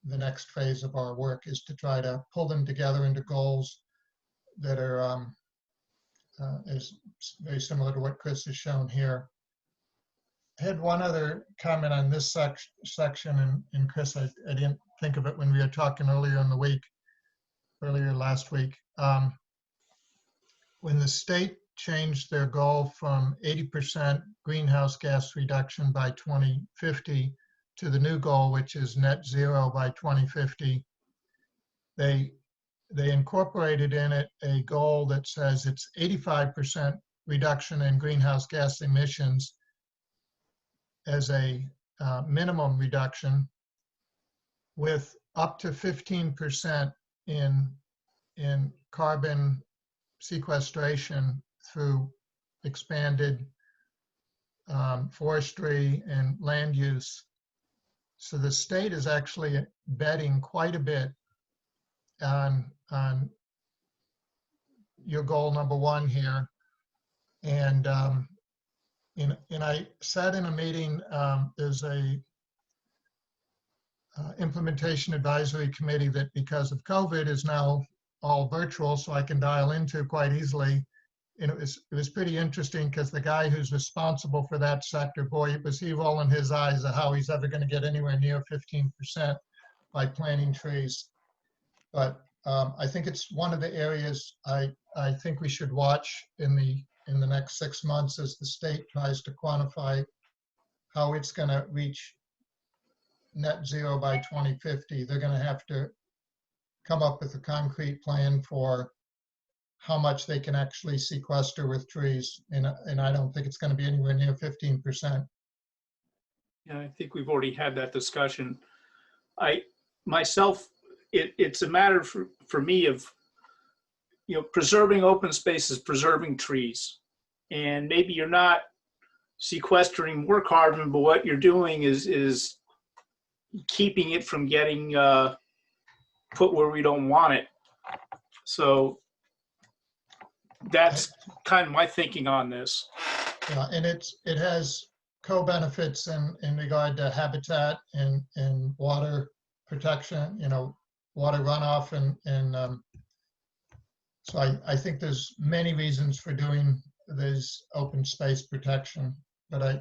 next phase of our work, is to try to pull them together into goals that are is very similar to what Chris has shown here. I had one other comment on this section, and Chris, I didn't think of it when we were talking earlier last week. When the state changed their goal from 80% greenhouse gas reduction by 2050 to the new goal, which is net zero by 2050, they incorporated in it a goal that says it's 85% reduction in greenhouse gas emissions as a minimum reduction, with up to 15% in carbon sequestration through expanded forestry and land use. So the state is actually betting quite a bit on your goal number one here. And I sat in a meeting, there's a implementation advisory committee that, because of COVID, is now all virtual, so I can dial into quite easily. And it was pretty interesting, because the guy who's responsible for that sector, boy, was he rolling his eyes at how he's ever going to get anywhere near 15% by planting trees. But I think it's one of the areas I think we should watch in the next 6 months, as the state tries to quantify how it's going to reach net zero by 2050. They're going to have to come up with a concrete plan for how much they can actually sequester with trees. And I don't think it's going to be anywhere near 15%. Yeah, I think we've already had that discussion. Myself, it's a matter for me of, preserving open spaces, preserving trees. And maybe you're not sequestering more carbon, but what you're doing is keeping it from getting put where we don't want it. So that's kind of my thinking on this. Yeah, and it has co-benefits in regard to habitat and water protection, water runoff, and so I think there's many reasons for doing this open space protection, but I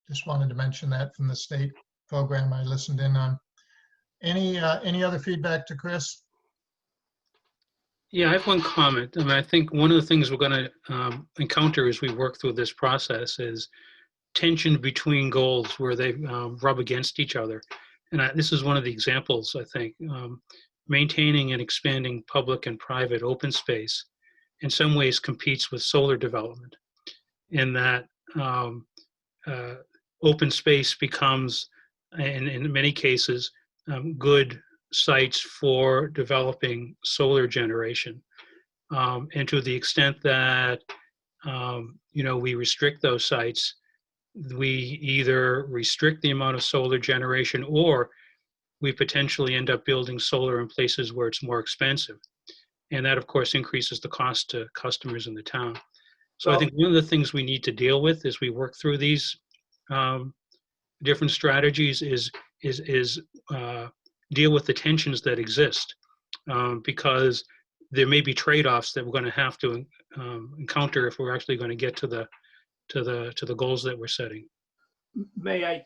just wanted to mention that from the state program I listened in on. Any other feedback to Chris? Yeah, I have one comment. I mean, I think one of the things we're going to encounter as we work through this process is tension between goals where they rub against each other. And this is one of the examples, I think. Maintaining and expanding public and private open space in some ways competes with solar development, in that open space becomes, in many cases, good sites for developing solar generation. And to the extent that we restrict those sites, we either restrict the amount of solar generation, or we potentially end up building solar in places where it's more expensive. And that, of course, increases the cost to customers in the town. So I think one of the things we need to deal with as we work through these different strategies is deal with the tensions that exist, because there may be trade-offs that we're going to have to encounter if we're actually going to get to the goals that we're setting. May I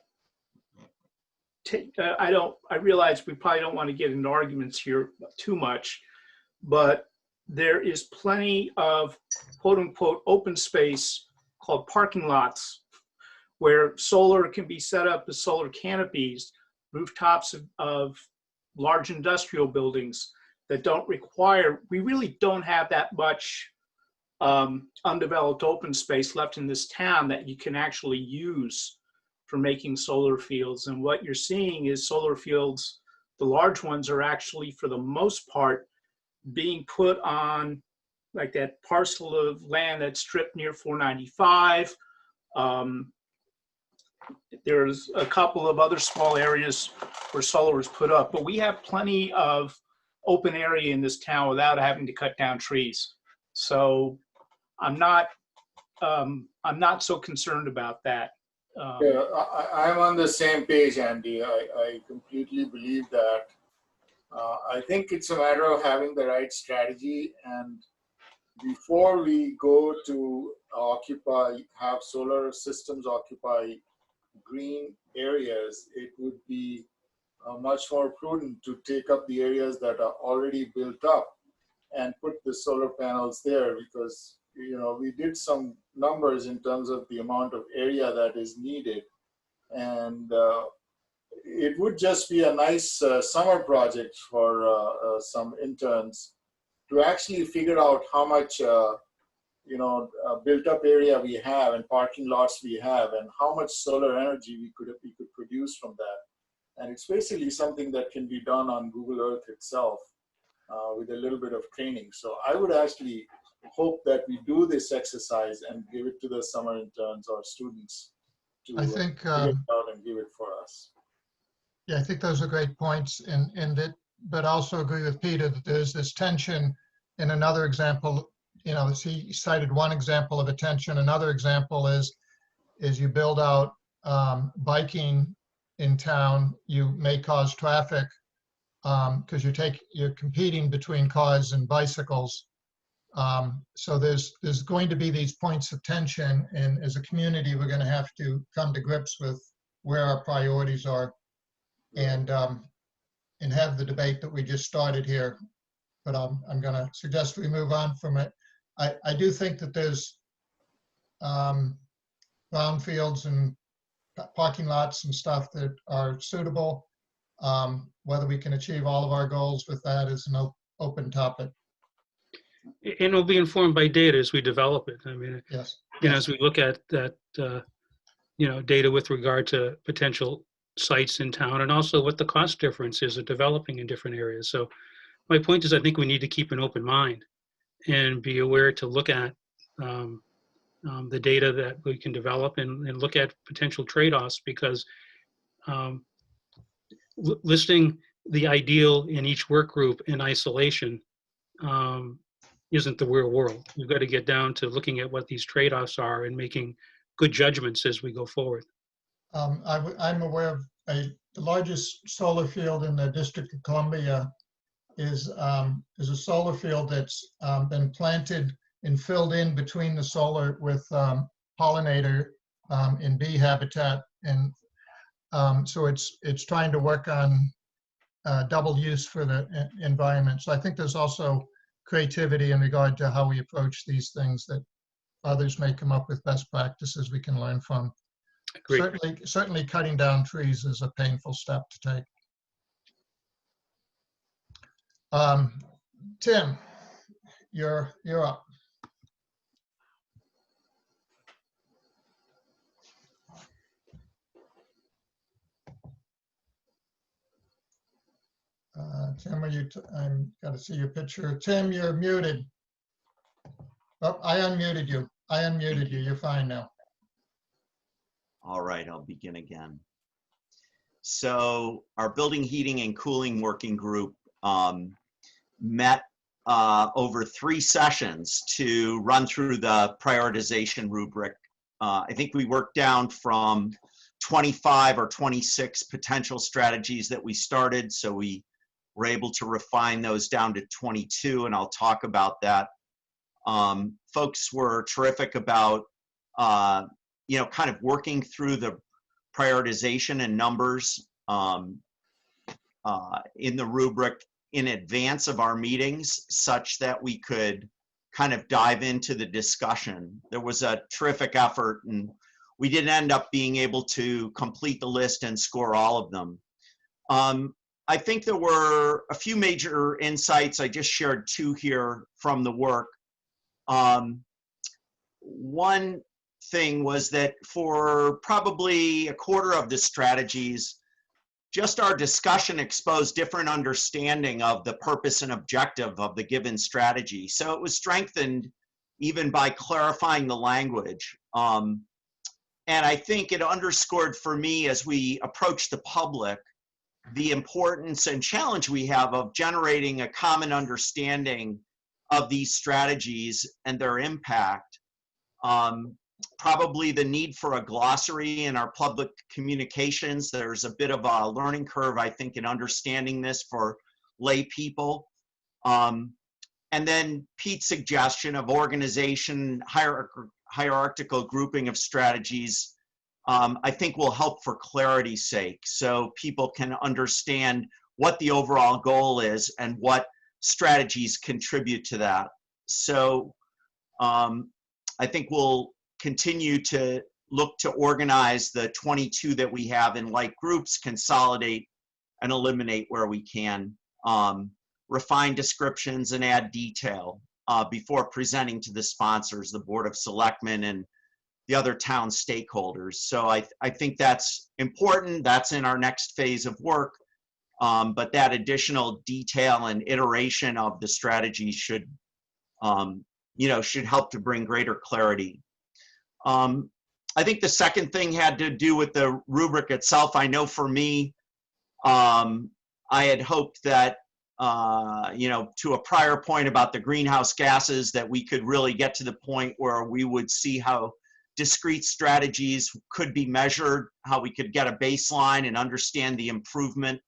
take, I realize we probably don't want to get into arguments here too much, but there is plenty of quote unquote open space called parking lots where solar can be set up as solar canopies, rooftops of large industrial buildings that don't require, we really don't have that much undeveloped open space left in this town that you can actually use for making solar fields. And what you're seeing is solar fields, the large ones, are actually, for the most part, being put on like that parcel of land that's stripped near 495. There's a couple of other small areas where solar is put up, but we have plenty of open area in this town without having to cut down trees. So I'm not so concerned about that. Yeah, I'm on the same page, Andy. I completely believe that. I think it's a matter of having the right strategy, and before we go to have solar systems occupy green areas, it would be much more prudent to take up the areas that are already built up and put the solar panels there, because we did some numbers in terms of the amount of area that is needed, and it would just be a nice summer project for some interns to actually figure out how much built up area we have and parking lots we have and how much solar energy we could produce from that. And it's basically something that can be done on Google Earth itself with a little bit of training. So I would actually hope that we do this exercise and give it to the summer interns or students to I think, figure it out and give it for us. yeah, I think those are great points, but I also agree with Peter that there's this tension in another example. He cited one example of a tension. Another example is you build out biking in town, you may cause traffic because you're competing between cars and bicycles. So there's going to be these points of tension, and as a community, we're going to have to come to grips with where our priorities are, and have the debate that we just started here. But I'm going to suggest we move on from it. I do think that there's brownfields and parking lots and stuff that are suitable. Whether we can achieve all of our goals with that is an open topic. And it'll be informed by data as we develop it. I mean, Yes. as we look at that, data with regard to potential sites in town and also what the cost difference is of developing in different areas. So my point is, I think we need to keep an open mind and be aware to look at the data that we can develop and look at potential trade-offs, because listing the ideal in each work group in isolation isn't the real world. We've got to get down to looking at what these trade-offs are and making good judgments as we go forward. I'm aware of the largest solar field in the District of Columbia is a solar field that's been planted and filled in between the solar with pollinator in bee habitat, and so it's trying to work on double use for the environment. So I think there's also creativity in regard to how we approach these things, that others may come up with best practices we can learn from. Agreed. Certainly cutting down trees is a painful step to take. Tim, you're up. Tim, I'm got to see your picture. Tim, you're muted. Oh, I unmuted you. You're fine now. All right, I'll begin again. So our building heating and cooling working group met over 3 sessions to run through the prioritization rubric. I think we worked down from 25 or 26 potential strategies that we started, so we were able to refine those down to 22, and I'll talk about that. Folks were terrific about kind of working through the prioritization and numbers in the rubric in advance of our meetings, such that we could kind of dive into the discussion. There was a terrific effort, and we didn't end up being able to complete the list and score all of them. I think there were a few major insights. I just shared 2 here from the work. One thing was that for probably a quarter of the strategies, just our discussion exposed different understanding of the purpose and objective of the given strategy. So it was strengthened even by clarifying the language. And I think it underscored for me, as we approach the public, the importance and challenge we have of generating a common understanding of these strategies and their impact. Probably the need for a glossary in our public communications. There's a bit of a learning curve, I think, in understanding this for lay people. And then Pete's suggestion of organization, hierarchical grouping of strategies, I think will help for clarity's sake, so people can understand what the overall goal is and what strategies contribute to that. So I think we'll continue to look to organize the 22 that we have in like groups, consolidate and eliminate where we can, refine descriptions and add detail. before presenting to the sponsors, the Board of Selectmen and the other town stakeholders. So I think that's important. That's in our next phase of work. But that additional detail and iteration of the strategy should, should help to bring greater clarity. I think the second thing had to do with the rubric itself. I know for me, I had hoped that, to a prior point about the greenhouse gases, that we could really get to the point where we would see how discrete strategies could be measured, how we could get a baseline and understand the improvement.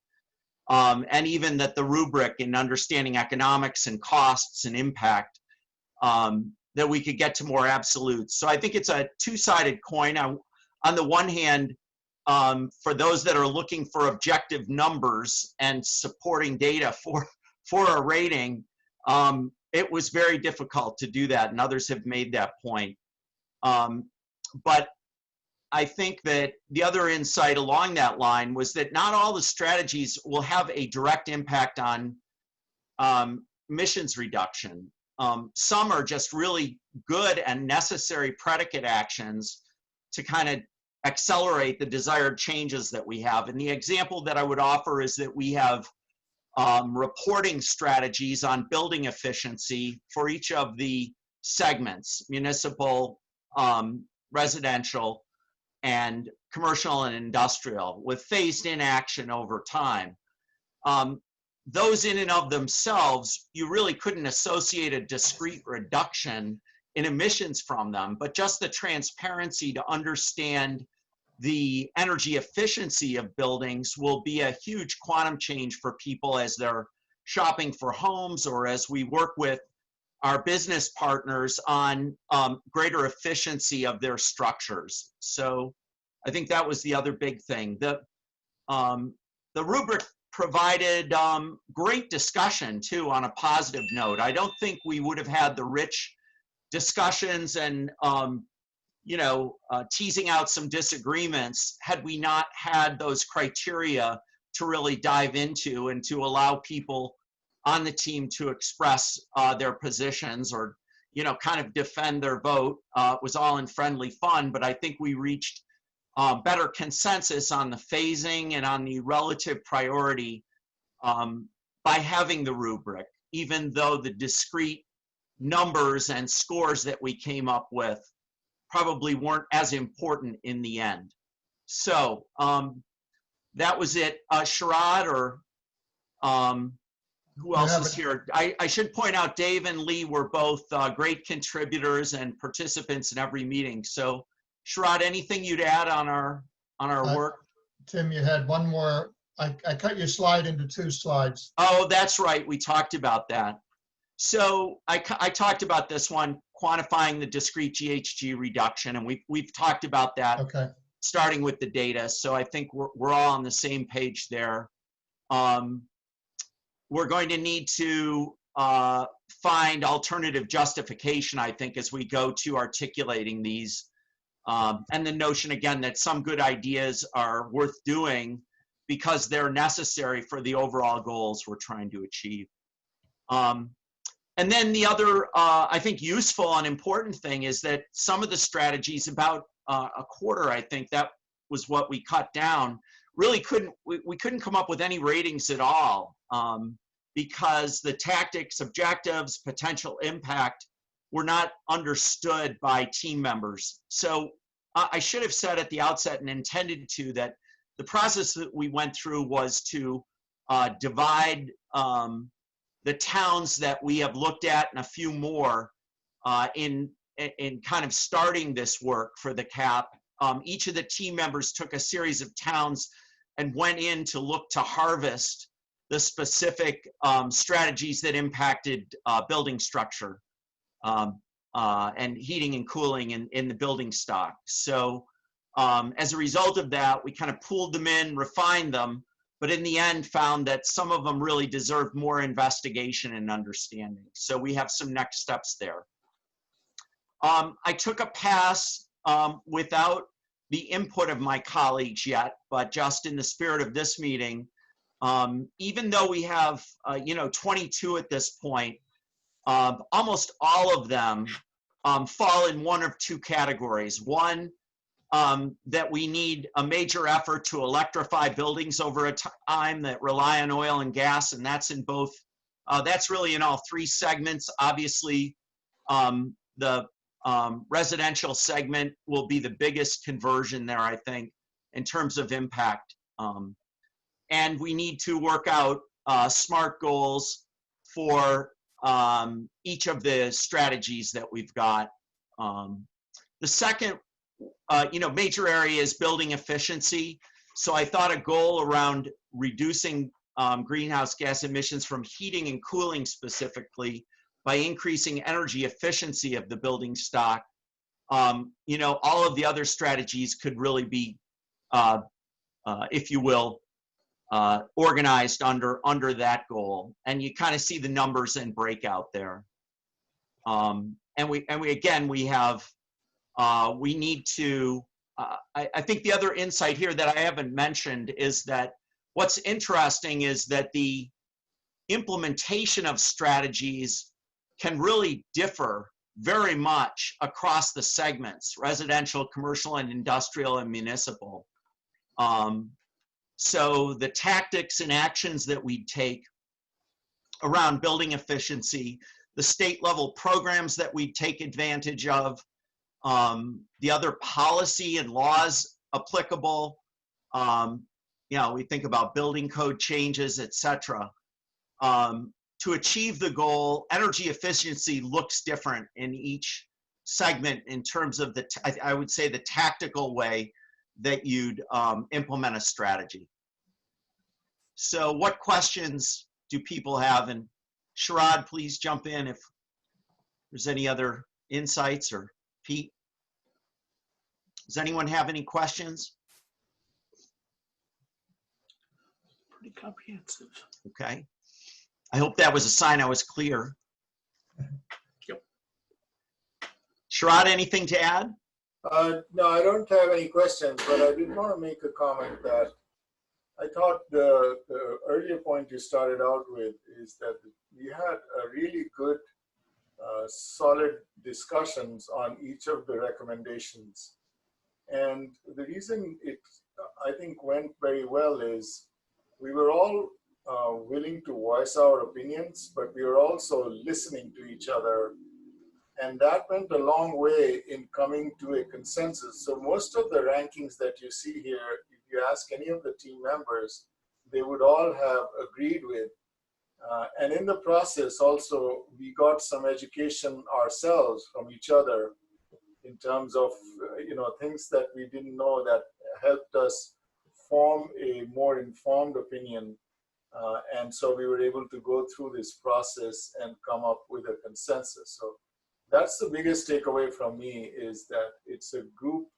And even that the rubric in understanding economics and costs and impact, that we could get to more absolutes. So I think it's a two-sided coin. On the one hand, for those that are looking for objective numbers and supporting data for a rating, it was very difficult to do that, and others have made that point. But I think that the other insight along that line was that not all the strategies will have a direct impact on emissions reduction. Some are just really good and necessary predicate actions to kind of accelerate the desired changes that we have. And the example that I would offer is that we have reporting strategies on building efficiency for each of the segments: municipal, residential, and commercial and industrial, with phased in action over time. Those in and of themselves, you really couldn't associate a discrete reduction in emissions from them, but just the transparency to understand the energy efficiency of buildings will be a huge quantum change for people as they're shopping for homes, or as we work with our business partners on greater efficiency of their structures. So I think that was the other big thing. The rubric provided great discussion too, on a positive note. I don't think we would have had the rich discussions and teasing out some disagreements had we not had those criteria to really dive into and to allow people on the team to express their positions, or kind of defend their vote. It was all in friendly fun, but I think we reached better consensus on the phasing and on the relative priority by having the rubric, even though the discrete numbers and scores that we came up with probably weren't as important in the end. So that was it. Sharad, or who else is here? I should point out Dave and Lee were both great contributors and participants in every meeting. So Sharad, anything you'd add on our work? Tim, you had one more. I cut your slide into 2 slides. Oh, that's right. We talked about that. So I talked about this one, quantifying the discrete GHG reduction, and we've talked about that. Okay. Starting with the data. So I think we're all on the same page there. We're going to need to find alternative justification, I think, as we go to articulating these. And the notion, again, that some good ideas are worth doing because they're necessary for the overall goals we're trying to achieve. And then the other, I think, useful and important thing is that some of the strategies, about a quarter, I think that was what we cut down, really we couldn't come up with any ratings at all, because the tactics, objectives, potential impact were not understood by team members. So I should have said at the outset, and intended to, that the process that we went through was to divide the towns that we have looked at and a few more in kind of starting this work for the CAP. Each of the team members took a series of towns and went in to look to harvest the specific strategies that impacted building structure and heating and cooling in the building stock. So as a result of that, we kind of pooled them in, refined them, but in the end found that some of them really deserved more investigation and understanding. So we have some next steps there. I took a pass without the input of my colleagues yet, but just in the spirit of this meeting, even though we have 22 at this point, almost all of them fall in one of two categories. One, that we need a major effort to electrify buildings over a time that rely on oil and gas, and that's in both, that's really in all three segments. Obviously, the residential segment will be the biggest conversion there, I think, in terms of impact. And we need to work out SMART goals for each of the strategies that we've got. The second major area is building efficiency. So I thought a goal around reducing greenhouse gas emissions from heating and cooling specifically by increasing energy efficiency of the building stock. All of the other strategies could really be, if you will, organized under that goal. And you kind of see the numbers and breakout there. We need to, I think the other insight here that I haven't mentioned is that what's interesting is that the implementation of strategies can really differ very much across the segments, residential, commercial, and industrial and municipal. So the tactics and actions that we take around building efficiency, the state level programs that we take advantage of, the other policy and laws applicable, we think about building code changes, etc. To achieve the goal, energy efficiency looks different in each segment in terms of I would say the tactical way that you'd implement a strategy. So what questions do people have? And Sharad, please jump in if there's any other insights, or Pete. Does anyone have any questions? Pretty comprehensive. Okay. I hope that was a sign I was clear. Yep. Sharad, anything to add? No, I don't have any questions, but I did want to make a comment that I thought the earlier point you started out with is that we had a really good, solid discussions on each of the recommendations. And the reason it, I think, went very well is we were all willing to voice our opinions, but we were also listening to each other. And that went a long way in coming to a consensus. So most of the rankings that you see here, if you ask any of the team members, they would all have agreed with. And in the process also, we got some education ourselves from each other in terms of things that we didn't know that helped us form a more informed opinion. And so we were able to go through this process and come up with a consensus. So that's the biggest takeaway from me, is that it's a group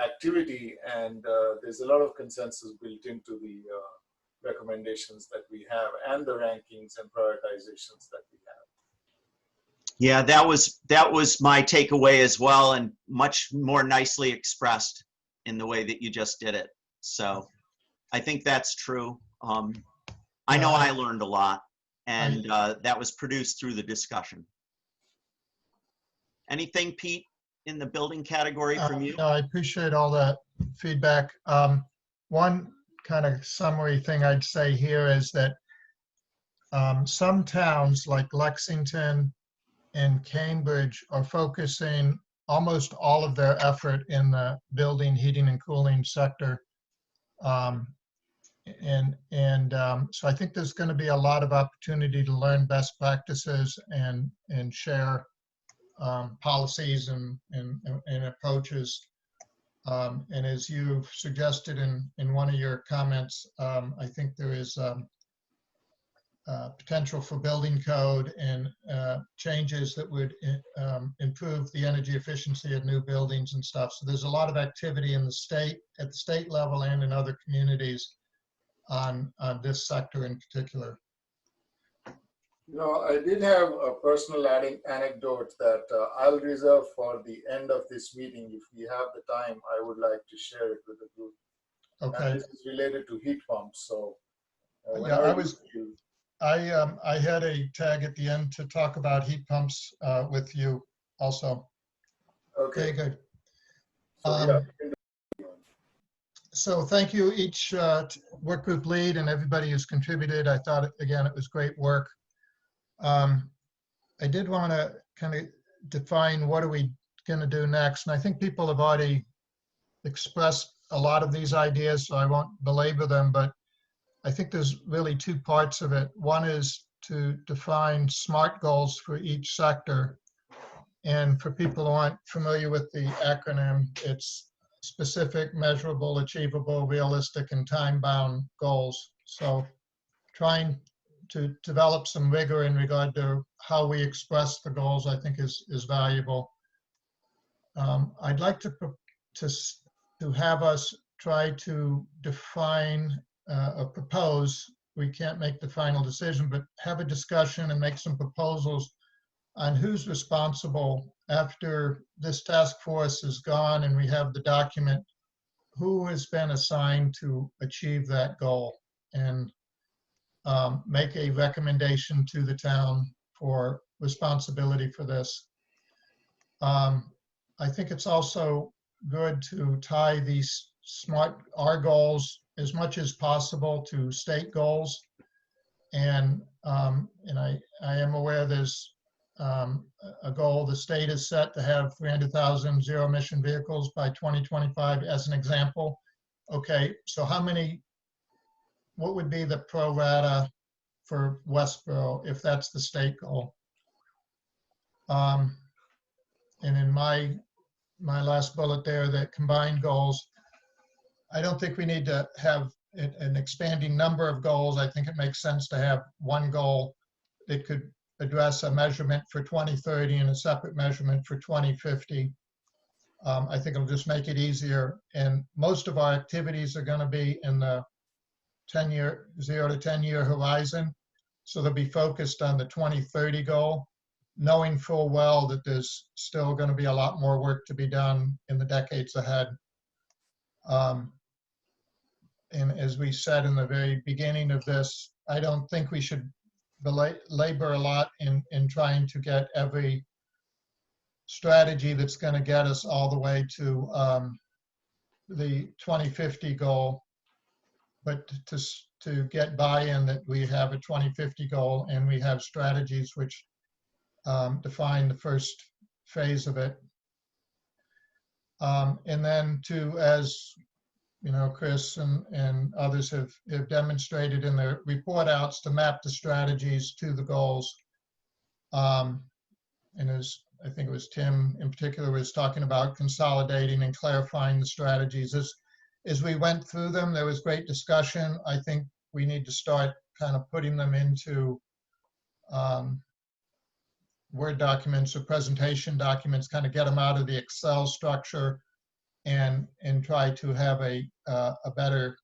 activity, and there's a lot of consensus built into the recommendations that we have and the rankings and prioritizations that we have. Yeah, that was my takeaway as well, and much more nicely expressed in the way that you just did it. So I think that's true. I know I learned a lot, and that was produced through the discussion. Anything, Pete, in the building category from you? No, I appreciate all that feedback. One kind of summary thing I'd say here is that some towns like Lexington and Cambridge are focusing almost all of their effort in the building, heating, and cooling sector. So I think there's going to be a lot of opportunity to learn best practices and share policies and approaches. And as you've suggested in one of your comments, I think there is potential for building code and changes that would improve the energy efficiency of new buildings and stuff. So there's a lot of activity in the state, at the state level, and in other communities on this sector in particular. I did have a personal anecdote that I'll reserve for the end of this meeting. If we have the time, I would like to share it with the group. Okay. And this is related to heat pumps. So Yeah, I had a tag at the end to talk about heat pumps with you also. Very Okay. good. So yeah. So thank you each work group lead and everybody who's contributed. I thought, again, it was great work. I did want to kind of define what are we going to do next. And I think people have already expressed a lot of these ideas, so I won't belabor them, but I think there's really two parts of it. One is to define SMART goals for each sector. And for people who aren't familiar with the acronym, it's specific, measurable, achievable, realistic, and time-bound goals. So trying to develop some rigor in regard to how we express the goals, I think is valuable. I'd like to have us try to define or propose, we can't make the final decision, but have a discussion and make some proposals on who's responsible after this task force is gone and we have the document, who has been assigned to achieve that goal, and make a recommendation to the town for responsibility for this. I think it's also good to tie these our goals as much as possible to state goals. And I am aware there's a goal the state has set to have 300,000 zero emission vehicles by 2025 as an example. Okay, so what would be the pro rata for Westboro if that's the state goal? And in my last bullet there, the combined goals, I don't think we need to have an expanding number of goals. I think it makes sense to have one goal that could address a measurement for 2030 and a separate measurement for 2050. I think it'll just make it easier. And most of our activities are going to be in the 0 to 10 year horizon. So they'll be focused on the 2030 goal, knowing full well that there's still going to be a lot more work to be done in the decades ahead. And as we said in the very beginning of this, I don't think we should labor a lot in trying to get every strategy that's going to get us all the way to the 2050 goal, but to get buy-in that we have a 2050 goal and we have strategies which define the first phase of it. And then as you know, Chris and others have demonstrated in their report outs, to map the strategies to the goals. And as I think it was Tim in particular was talking about consolidating and clarifying the strategies. As we went through them, there was great discussion. I think we need to start kind of putting them into Word documents or presentation documents, kind of get them out of the Excel structure and try to have a better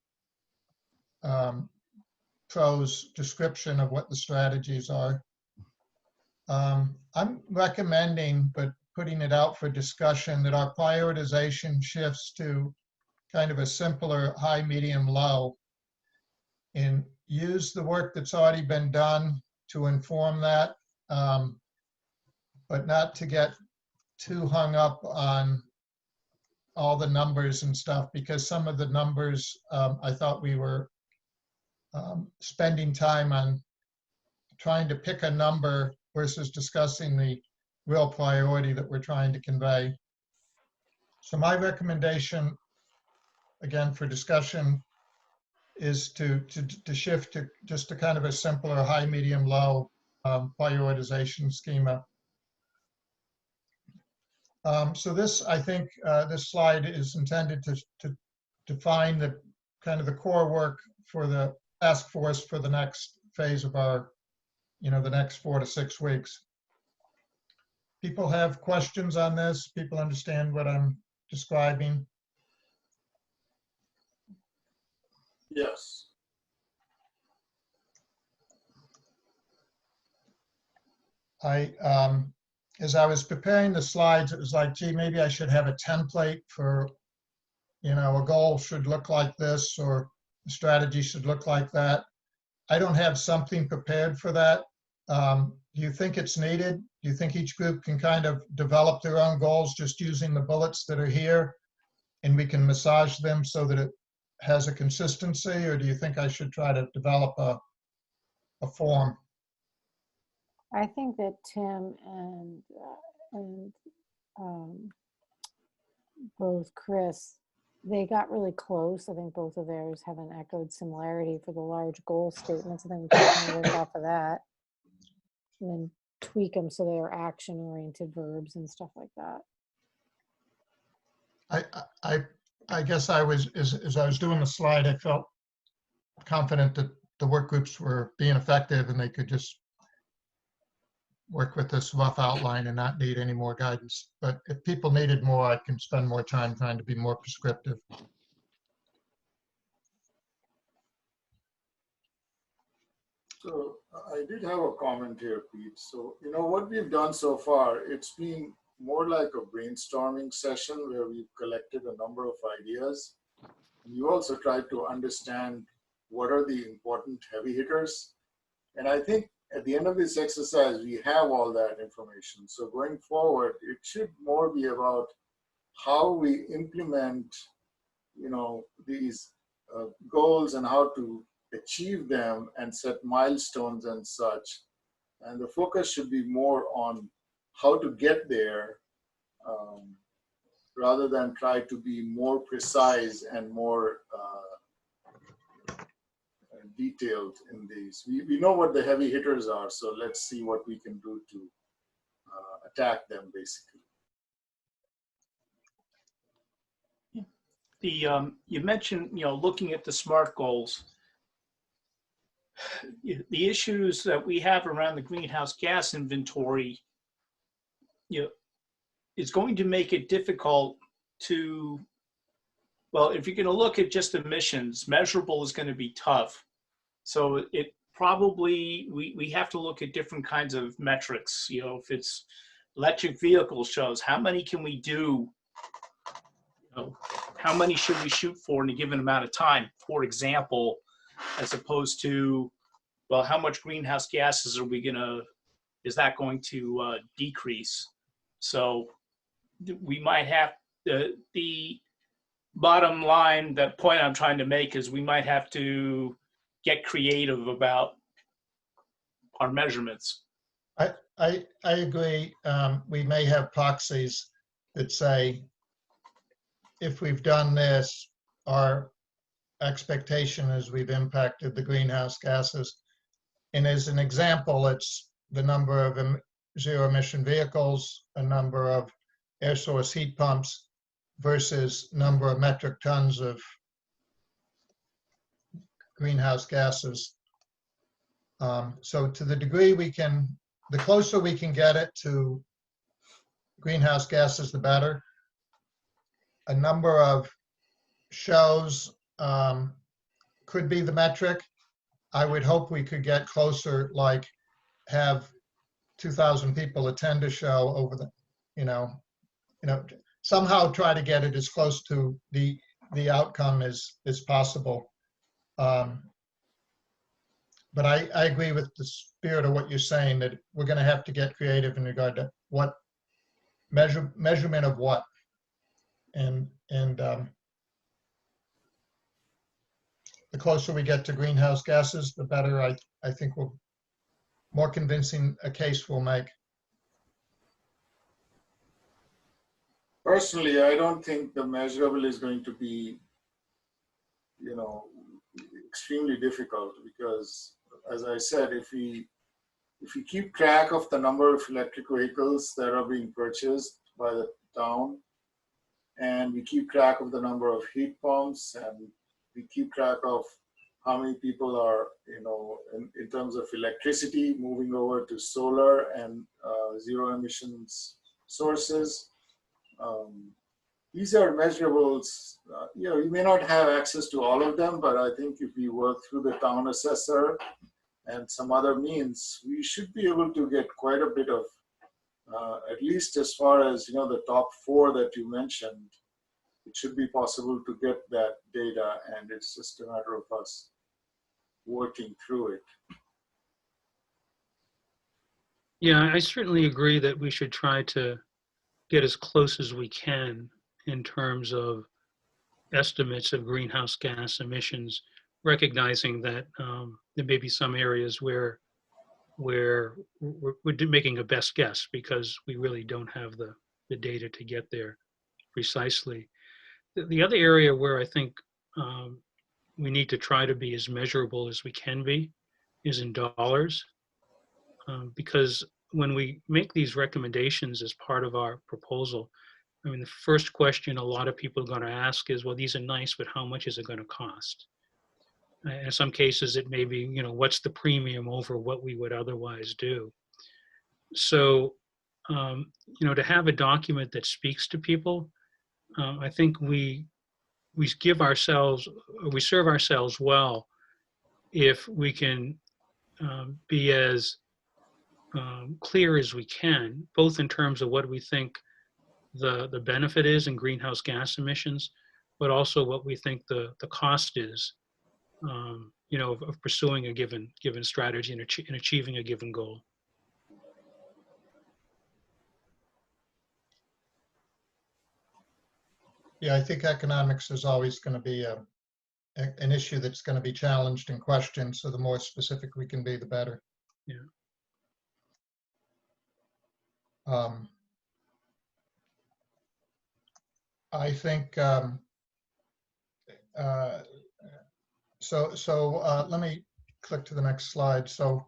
prose description of what the strategies are. I'm recommending, but putting it out for discussion, that our prioritization shifts to kind of a simpler high, medium, low, and use the work that's already been done to inform that, but not to get too hung up on all the numbers and stuff, because some of the numbers, I thought we were spending time on trying to pick a number versus discussing the real priority that we're trying to convey. So my recommendation, again, for discussion, is to shift to just a kind of a simpler high, medium, low prioritization schema. So this, I think, this slide is intended to define the kind of the core work for the task force for the next phase of our, the next 4 to 6 weeks. People have questions on this? People understand what I'm describing? Yes. As I was preparing the slides, it was like, gee, maybe I should have a template for, a goal should look like this, or a strategy should look like that. I don't have something prepared for that. Do you think it's needed? Do you think each group can kind of develop their own goals just using the bullets that are here, and we can massage them so that it has a consistency? Or do you think I should try to develop a form? I think that Tim and both Chris, they got really close. I think both of theirs have an echoed similarity for the large goal statements. I think we can kind of work off of that and then tweak them so they're action-oriented verbs and stuff like that. I guess I was, as I was doing the slide, I felt confident that the work groups were being effective and they could just work with this rough outline and not need any more guidance. But if people needed more, I can spend more time trying to be more prescriptive. So I did have a comment here, Pete. So, what we've done so far, it's been more like a brainstorming session where we've collected a number of ideas. You also tried to understand what are the important heavy hitters. And I think at the end of this exercise, we have all that information. So going forward, it should more be about how we implement, these goals and how to achieve them and set milestones and such. And the focus should be more on how to get there rather than try to be more precise and more detailed in these. We know what the heavy hitters are, so let's see what we can do to attack them, basically. You mentioned, looking at the SMART goals. The issues that we have around the greenhouse gas inventory, it's going to make it difficult to, well, if you're going to look at just emissions, measurable is going to be tough. So it probably, we have to look at different kinds of metrics. If it's electric vehicle shows, how many can we do? How many should we shoot for in a given amount of time, for example, as opposed to, well, how much greenhouse gases are we is that going to decrease? So we might have, the bottom line, that point I'm trying to make is we might have to get creative about our measurements. I agree. We may have proxies that say, if we've done this, our expectation is we've impacted the greenhouse gases. And as an example, it's the number of zero emission vehicles, a number of air source heat pumps versus number of metric tons of greenhouse gases. So to the degree we can, the closer we can get it to greenhouse gases, the better. A number of shows could be the metric. I would hope we could get closer, like have 2,000 people attend a show over the, somehow try to get it as close to the outcome as possible. But I agree with the spirit of what you're saying, that we're going to have to get creative in regard to what measurement of what, and the closer we get to greenhouse gases, the better I think we'll, more convincing a case we'll make. Personally, I don't think the measurable is going to be, extremely difficult, because as I said, if we keep track of the number of electric vehicles that are being purchased by the town, and we keep track of the number of heat pumps, and we keep track of how many people are, in terms of electricity moving over to solar and zero emissions sources. These are measurables. You may not have access to all of them, but I think if we work through the town assessor and some other means, we should be able to get quite a bit of, at least as far as, the top 4 that you mentioned, it should be possible to get that data, and it's just a matter of us working through it. Yeah, I certainly agree that we should try to get as close as we can in terms of estimates of greenhouse gas emissions, recognizing that there may be some areas where we're making a best guess because we really don't have the data to get there precisely. The other area where I think we need to try to be as measurable as we can be is in dollars, because when we make these recommendations as part of our proposal, I mean, the first question a lot of people are going to ask is, well, these are nice, but how much is it going to cost? In some cases, it may be, you know, what's the premium over what we would otherwise do? So, you know, to have a document that speaks to people, I think we give ourselves, we serve ourselves well if we can be as clear as we can, both in terms of what we think the benefit is in greenhouse gas emissions, but also what we think the cost is, you know, of pursuing a given strategy and achieving a given goal. Yeah, I think economics is always going to be an issue that's going to be challenged and questioned. So the more specific we can be, the better. Yeah. I think let me click to the next slide. So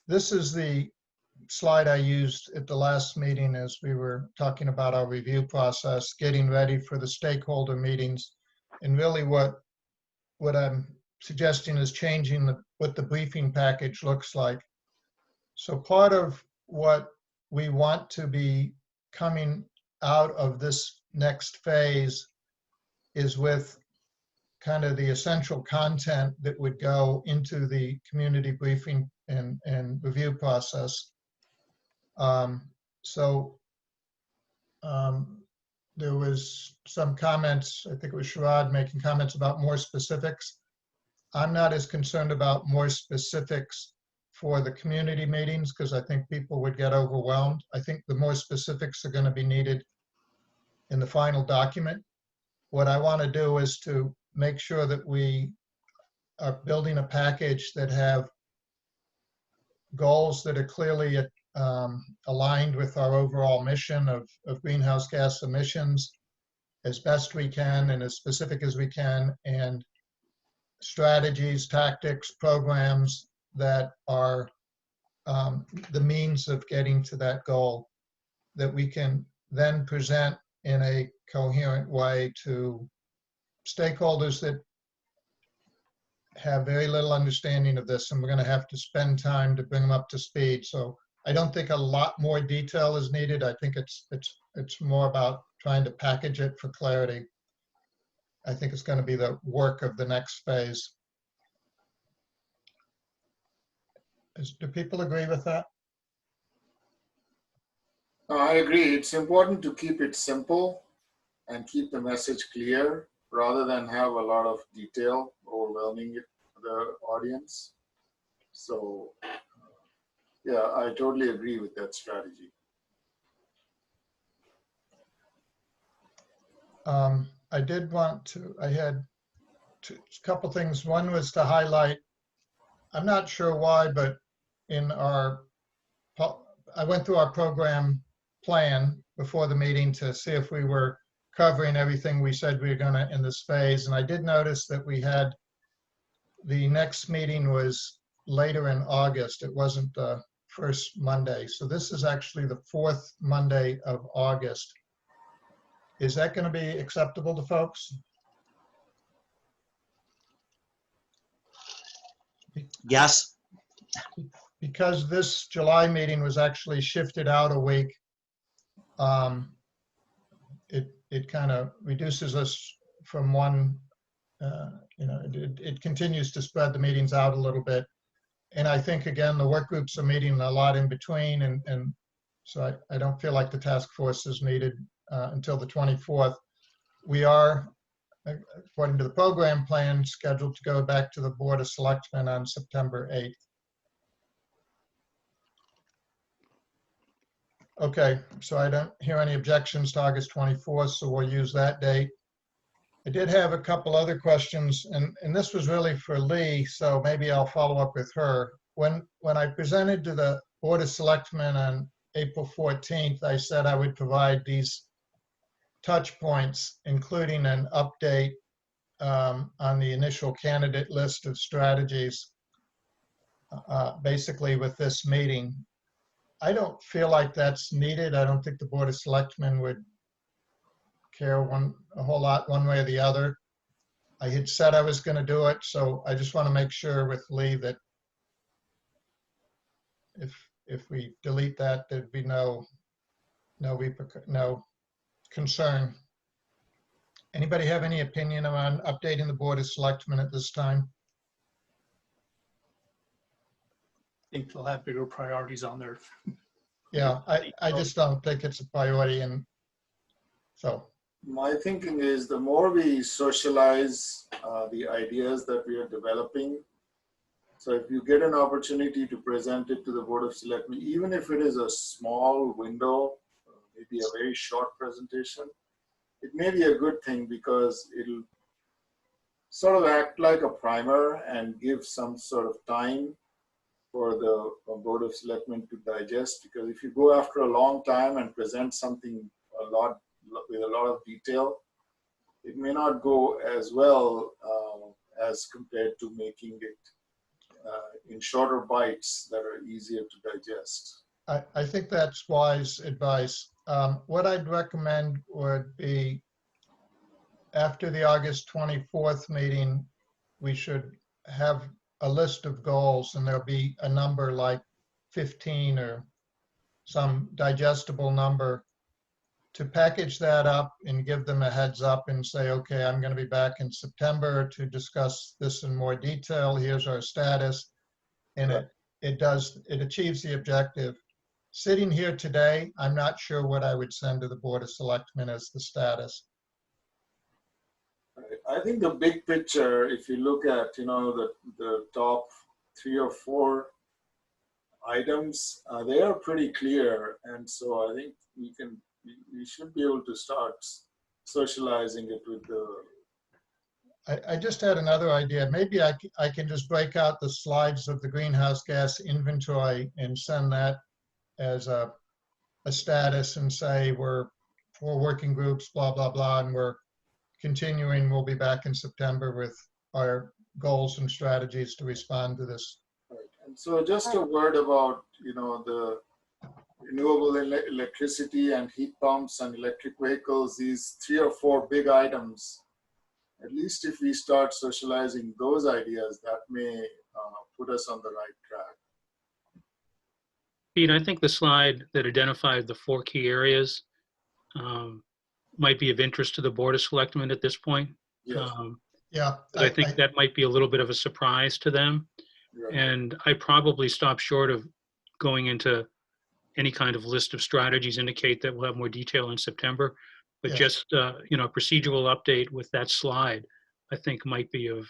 this is the slide I used at the last meeting as we were talking about our review process, getting ready for the stakeholder meetings. And really what I'm suggesting is changing what the briefing package looks like. So part of what we want to be coming out of this next phase is with kind of the essential content that would go into the community briefing and review process. There was some comments, I think it was Sharad making comments about more specifics. I'm not as concerned about more specifics for the community meetings because I think people would get overwhelmed. I think the more specifics are going to be needed in the final document. What I want to do is to make sure that we are building a package that have goals that are clearly aligned with our overall mission of greenhouse gas emissions as best we can and as specific as we can, and strategies, tactics, programs that are the means of getting to that goal that we can then present in a coherent way to stakeholders that have very little understanding of this, and we're going to have to spend time to bring them up to speed. So I don't think a lot more detail is needed. I think it's more about trying to package it for clarity. I think it's going to be the work of the next phase. Do people agree with that? I agree. It's important to keep it simple and keep the message clear rather than have a lot of detail overwhelming the audience. So, yeah, I totally agree with that strategy. I had a couple things. One was to highlight, I'm not sure why, but I went through our program plan before the meeting to see if we were covering everything we said we were going to in this phase. And I did notice that the next meeting was later in August. It wasn't the first Monday. So this is actually the fourth Monday of August. Is that going to be acceptable to folks? Yes. Because this July meeting was actually shifted out a week, it kind of reduces us from one, it continues to spread the meetings out a little bit. And I think, again, the work groups are meeting a lot in between. And so I don't feel like the task force is needed until the 24th. We are according to the program plan, scheduled to go back to the Board of Selectmen on September 8th. Okay, so I don't hear any objections to August 24th, so we'll use that date. I did have a couple other questions, and this was really for Lee, so maybe I'll follow up with her. When I presented to the Board of Selectmen on April 14th, I said I would provide these touch points, including an update on the initial candidate list of strategies, basically with this meeting. I don't feel like that's needed. I don't think the Board of Selectmen would care a whole lot one way or the other. I had said I was going to do it, so I just want to make sure with Lee that if we delete that, there'd be no concern. Anybody have any opinion on updating the Board of Selectmen at this time? I think they'll have bigger priorities on their. Yeah, I just don't think it's a priority, and so. My thinking is the more we socialize the ideas that we are developing, so if you get an opportunity to present it to the Board of Selectmen, even if it is a small window, maybe a very short presentation, it may be a good thing because it'll sort of act like a primer and give some sort of time for the Board of Selectmen to digest. Because if you go after a long time and present something with a lot of detail, it may not go as well as compared to making it in shorter bites that are easier to digest. I think that's wise advice. What I'd recommend would be after the August 24th meeting, we should have a list of goals, and there'll be a number like 15 or some digestible number to package that up and give them a heads up and say, okay, I'm going to be back in September to discuss this in more detail. Here's our status. And it achieves the objective. Sitting here today, I'm not sure what I would send to the Board of Selectmen as the status. I think the big picture, if you look at, the top 3 or 4 items, they are pretty clear. And so I think we should be able to start socializing it with the. I just had another idea. Maybe I can just break out the slides of the greenhouse gas inventory and send that as a status and say we're 4 working groups, blah, blah, blah, and we're continuing. We'll be back in September with our goals and strategies to respond to this. Right. And so just a word about, the renewable electricity and heat pumps and electric vehicles, these 3 or 4 big items. At least if we start socializing those ideas, that may put us on the right track. Pete, I think the slide that identified the 4 key areas might be of interest to the Board of Selectmen at this point. Yes. Yeah. I think that might be a little bit of a surprise to them. Right. And I probably stop short of going into any kind of list of strategies, indicate that we'll have more detail in September. But Yes. just, a procedural update with that slide, I think might be of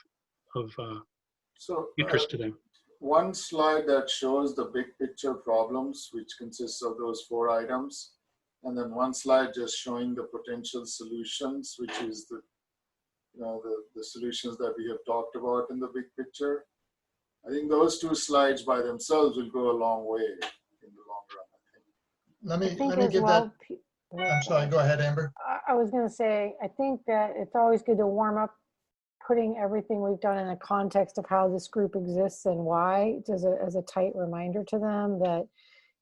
interest to them. One slide that shows the big picture problems, which consists of those 4 items. And then one slide just showing the potential solutions, which is the solutions that we have talked about in the big picture. I think those 2 slides by themselves will go a long way in the long run, I think. Let me give that. I'm sorry, go ahead, Amber. I was going to say, I think that it's always good to warm up putting everything we've done in a context of how this group exists and why, as a tight reminder to them that,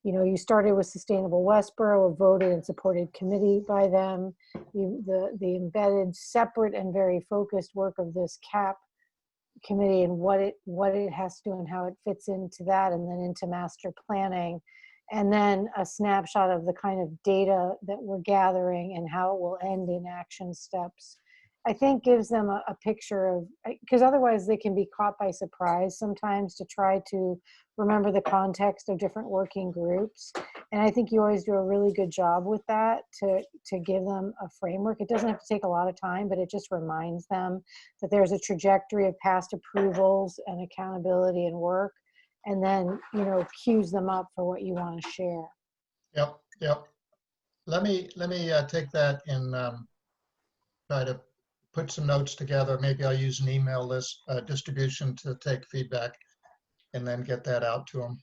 you started with Sustainable Westboro, a voted and supported committee by them. The embedded, separate and very focused work of this CAP committee and what it has to do and how it fits into that, and then into master planning. And then a snapshot of the kind of data that we're gathering and how it will end in action steps. I think gives them a picture of, because otherwise they can be caught by surprise sometimes to try to remember the context of different working groups. And I think you always do a really good job with that to give them a framework. It doesn't have to take a lot of time, but it just reminds them that there's a trajectory of past approvals and accountability and work, and then, you know, cues them up for what you want to share. Yep, yep. Let me take that and try to put some notes together. Maybe I'll use an email list distribution to take feedback and then get that out to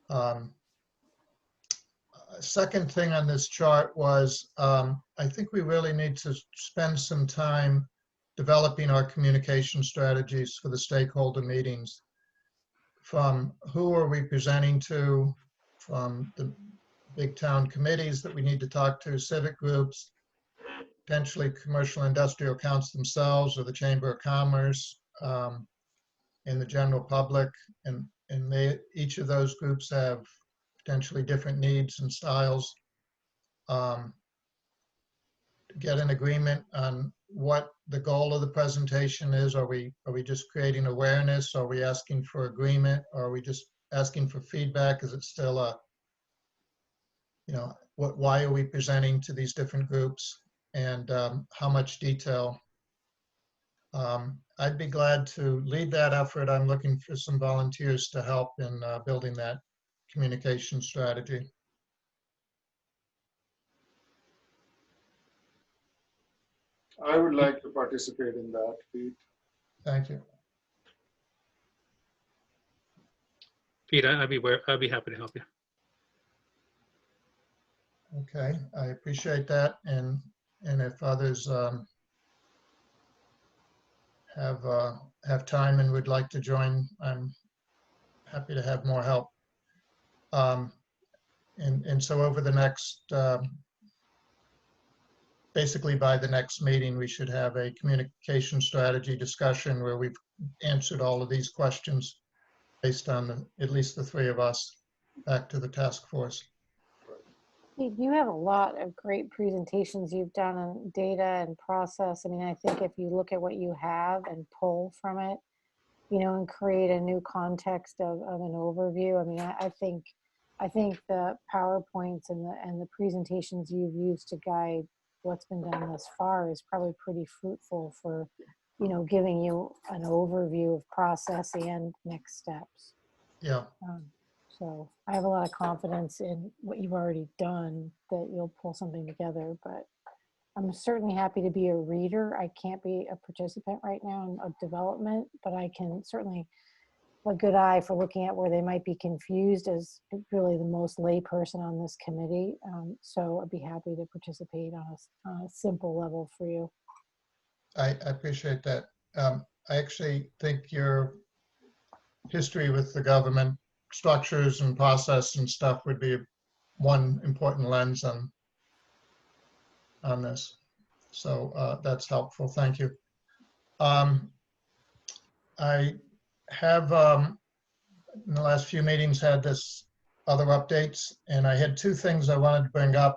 them. Second thing on this chart was I think we really need to spend some time developing our communication strategies for the stakeholder meetings. From who are we presenting to, from the big town committees that we need to talk to, civic groups, potentially commercial industrial accounts themselves or the Chamber of Commerce, and the general public. And each of those groups have potentially different needs and styles. Get an agreement on what the goal of the presentation is. Are we just creating awareness? Are we asking for agreement? Or are we just asking for feedback? Is it still a, you know, why are we presenting to these different groups, and how much detail? I'd be glad to lead that effort. I'm looking for some volunteers to help in building that communication strategy. I would like to participate in that, Pete. Thank you. Pete, I'd be happy to help you. Okay, I appreciate that. And if others have time and would like to join, I'm happy to have more help. And so over the next, basically by the next meeting, we should have a communication strategy discussion where we've answered all of these questions based on at least the three of us back to the task force. You have a lot of great presentations you've done on data and process. I mean, I think if you look at what you have and pull from it, you know, and create a new context of an overview. I mean, I think the PowerPoints and the presentations you've used to guide what's been done thus far is probably pretty fruitful for, you know, giving you an overview of process and next steps. Yeah. So I have a lot of confidence in what you've already done that you'll pull something together, but I'm certainly happy to be a reader. I can't be a participant right now in a development, but I can certainly have a good eye for looking at where they might be confused as really the most lay person on this committee. So I'd be happy to participate on a simple level for you. I appreciate that. I actually think your history with the government structures and process and stuff would be one important lens on this. So that's helpful. Thank you. I have, in the last few meetings, had this other updates, and I had two things I wanted to bring up.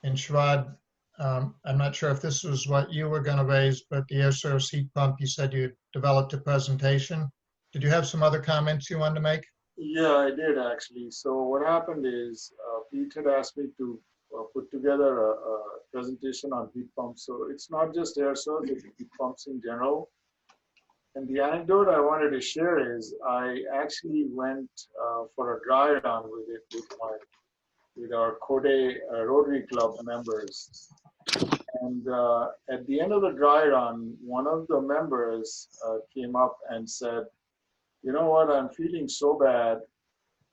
And Sharad, I'm not sure if this was what you were going to raise, but the air source heat pump, you said you developed a presentation. Did you have some other comments you wanted to make? Yeah, I did actually. So what happened is Pete had asked me to put together a presentation on heat pumps. So it's not just air source, it's heat pumps in general. And the anecdote I wanted to share is I actually went for a dry run with it with our Code Rotary Club members. And at the end of the dry run, one of the members came up and said, you know what, I'm feeling so bad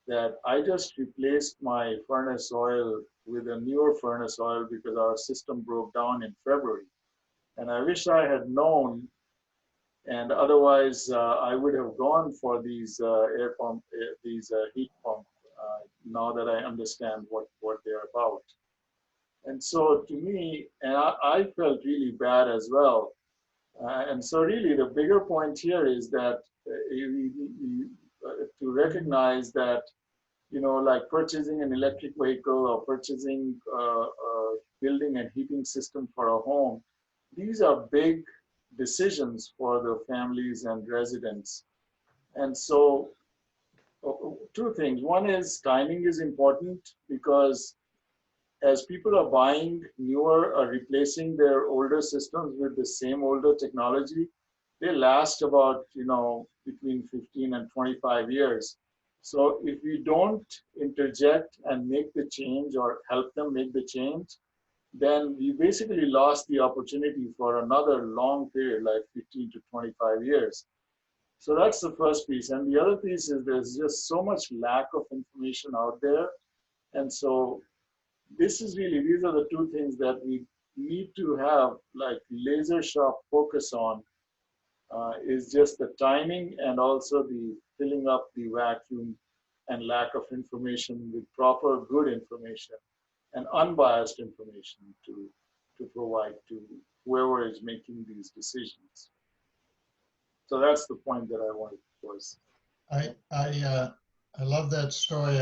that I just replaced my furnace oil with a newer furnace oil because our system broke down in February. And I wish I had known, and otherwise I would have gone for these heat pump now that I understand what they're about. And so to me, and I felt really bad as well. And so really the bigger point here is that to recognize that, you know, like purchasing an electric vehicle or purchasing building a heating system for a home, these are big decisions for the families and residents. And so two things. One is timing is important because as people are buying newer or replacing their older systems with the same older technology, they last about, between 15 and 25 years. So if we don't interject and make the change or help them make the change, then we basically lost the opportunity for another long period, like 15 to 25 years. So that's the first piece. And the other piece is there's just so much lack of information out there. And so these are the two things that we need to have like laser sharp focus on, is just the timing and also the filling up the vacuum and lack of information with proper good information and unbiased information to provide to whoever is making these decisions. So that's the point that I wanted to voice. I love that story.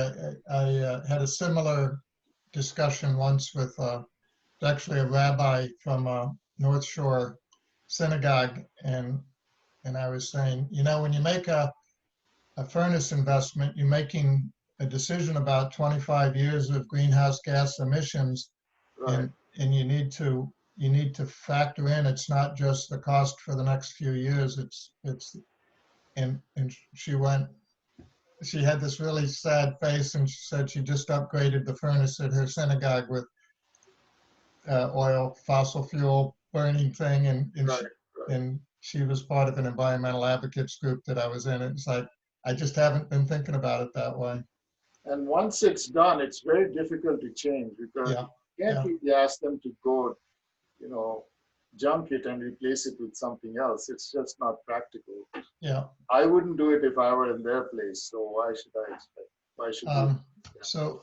I had a similar discussion once with actually a rabbi from a North Shore synagogue, and I was saying, when you make a furnace investment, you're making a decision about 25 years of greenhouse gas emissions, Right. and you need to factor in, it's not just the cost for the next few years. And she had this really sad face, and she said she just upgraded the furnace at her synagogue with oil, fossil fuel burning thing, and she was part of an environmental advocates group that I was in. It's like, I just haven't been thinking about it that way. And once it's done, it's very difficult to change because you can't really ask them to go, junk it and replace it with something else. It's just not practical. Yeah. I wouldn't do it if I were in their place. So why should I expect? Why should So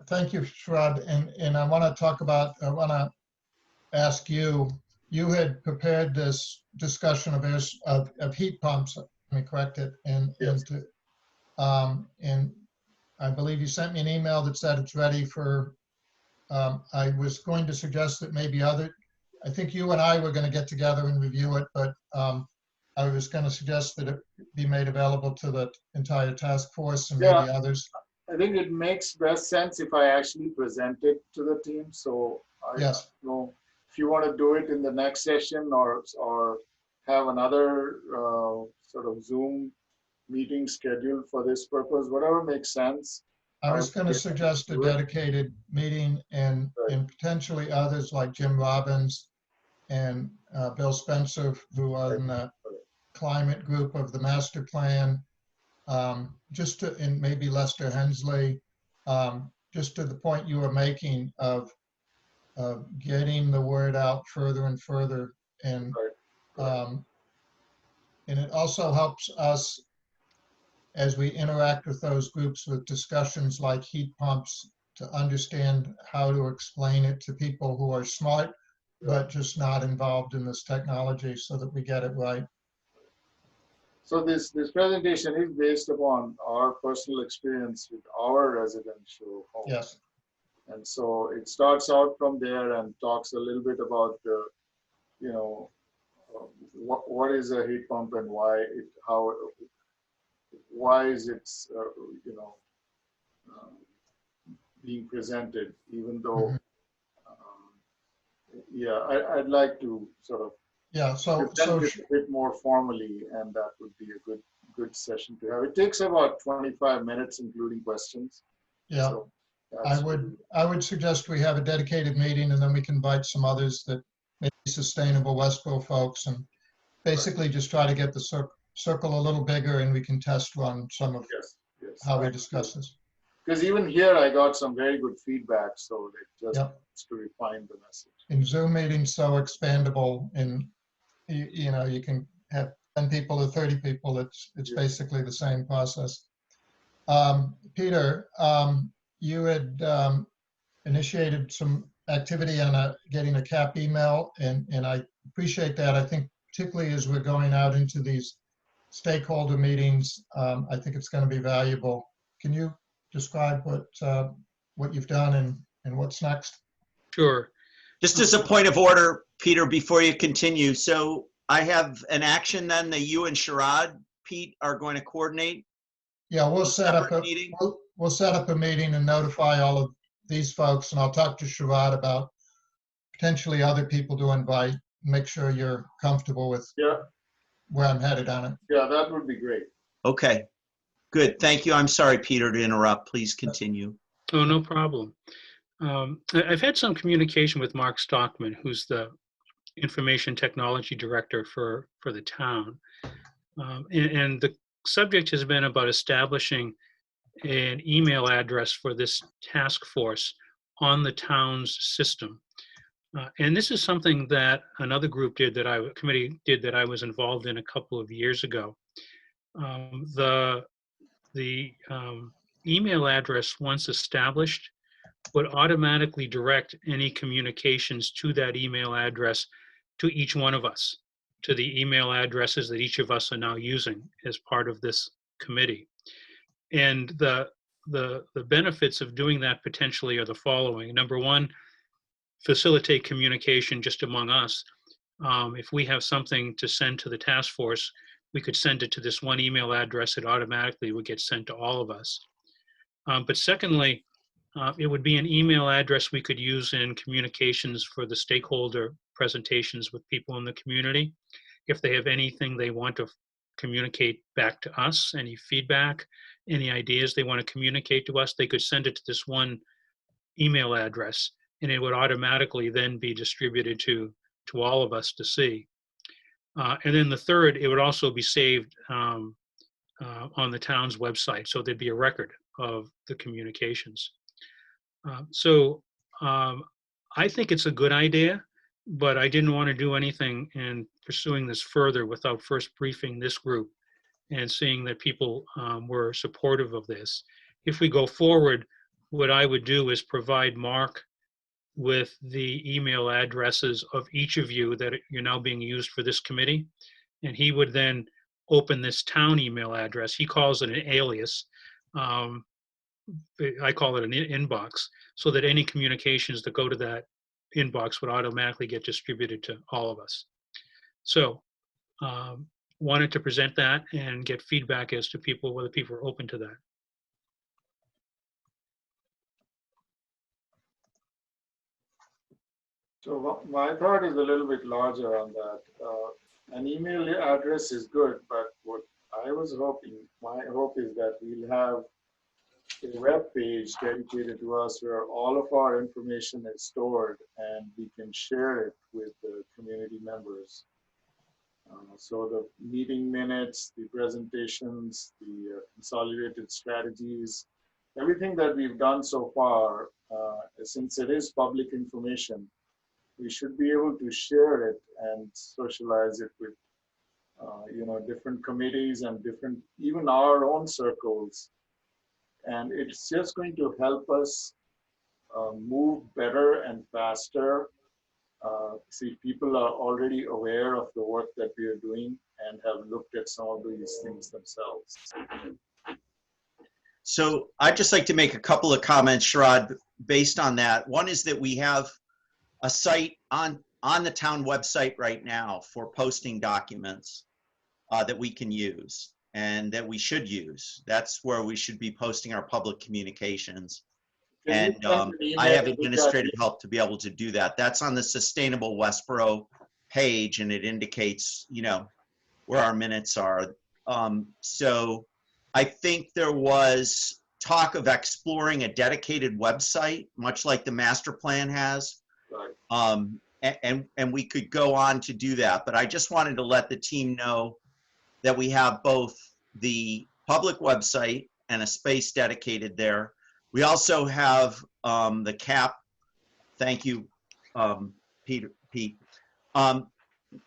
thank you, Shrad. And I want to ask you, you had prepared this discussion of heat pumps, let me correct it, and I believe you sent me an email that said it's ready for, I was going to suggest that maybe I think you and I were going to get together and review it, but I was going to suggest that it be made available to the entire task force and maybe others. I think it makes best sense if I actually present it to the team. So I don't know if you want to do it in the next session or have another sort of Zoom meeting scheduled for this purpose, whatever makes sense. I was going to suggest a dedicated meeting and potentially others like Jim Robbins and Bill Spencer, who are in the climate group of the master plan, and maybe Lester Hensley, just to the point you were making of getting the word out further and further. And it also helps us as we interact with those groups with discussions like heat pumps to understand how to explain it to people who are smart, but just not involved in this technology so that we get it right. So this presentation is based upon our personal experience with our residential homes. Yes. And so it starts out from there and talks a little bit about, what is a heat pump and why is it, being presented, even though, I'd like to sort of present it a bit more formally, and that would be a good session to have. It takes about 25 minutes, including questions. Yeah. So I would suggest we have a dedicated meeting, and then we can invite some others that may be sustainable Westville folks, and basically just try to get the circle a little bigger, and we can test run some of how we discuss this. Because even here, I got some very good feedback, so it just needs to refine the message. In Zoom meetings, so expandable, and you can have 10 people or 30 people. It's basically the same process. Peter, you had initiated some activity on getting a CAP email, and I appreciate that. I think particularly as we're going out into these stakeholder meetings, I think it's going to be valuable. Can you describe what you've done and what's next. Sure. Just as a point of order, Peter, before you continue, so I have an action then that you and Sharad, Pete, are going to coordinate? Yeah, we'll A set up separate a meeting? we'll set up a meeting and notify all of these folks, and I'll talk to Sharad about potentially other people to invite. Make sure you're comfortable with Yeah, where I'm headed on it. yeah, that would be great. Okay, good. Thank you. I'm sorry, Peter, to interrupt. Please continue. Oh, no problem. I've had some communication with Mark Stockman, who's the information technology director for the town. And the subject has been about establishing an email address for this task force on the town's system. And this is something that another group did that committee did that I was involved in a couple of years ago. The email address, once established, would automatically direct any communications to that email address to each one of us, to the email addresses that each of us are now using as part of this committee. And the benefits of doing that potentially are the following. Number one, facilitate communication just among us. If we have something to send to the task force, we could send it to this one email address. It automatically would get sent to all of us. But secondly, it would be an email address we could use in communications for the stakeholder presentations with people in the community. If they have anything they want to communicate back to us, any feedback, any ideas they want to communicate to us, they could send it to this one email address, and it would automatically then be distributed to all of us to see. And then the third, it would also be saved on the town's website, so there'd be a record of the communications. I think it's a good idea, but I didn't want to do anything in pursuing this further without first briefing this group and seeing that people were supportive of this. If we go forward, what I would do is provide Mark with the email addresses of each of you that you're now being used for this committee, and he would then open this town email address. He calls it an alias. I call it an inbox, so that any communications that go to that inbox would automatically get distributed to all of us. So wanted to present that and get feedback as to whether people are open to that. So my thought is a little bit larger on that. An email address is good, but what I was hoping, my hope is that we'll have a web page dedicated to us where all of our information is stored and we can share it with the community members. So the meeting minutes, the presentations, the consolidated strategies, everything that we've done so far, since it is public information, we should be able to share it and socialize it with different committees and even our own circles. And it's just going to help us move better and faster. See, people are already aware of the work that we are doing and have looked at some of these things themselves. So I'd just like to make a couple of comments, Sharad, based on that. One is that we have a site on the town website right now for posting documents that we can use and that we should use. That's where we should be posting our public communications. And I have administrative help to be able to do that. That's on the Sustainable Westboro page, and it indicates, where our minutes are. So I think there was talk of exploring a dedicated website, much like the master plan has. Right. And we could go on to do that. But I just wanted to let the team know that we have both the public website and a space dedicated there. We also have the CAP. Thank you, Pete.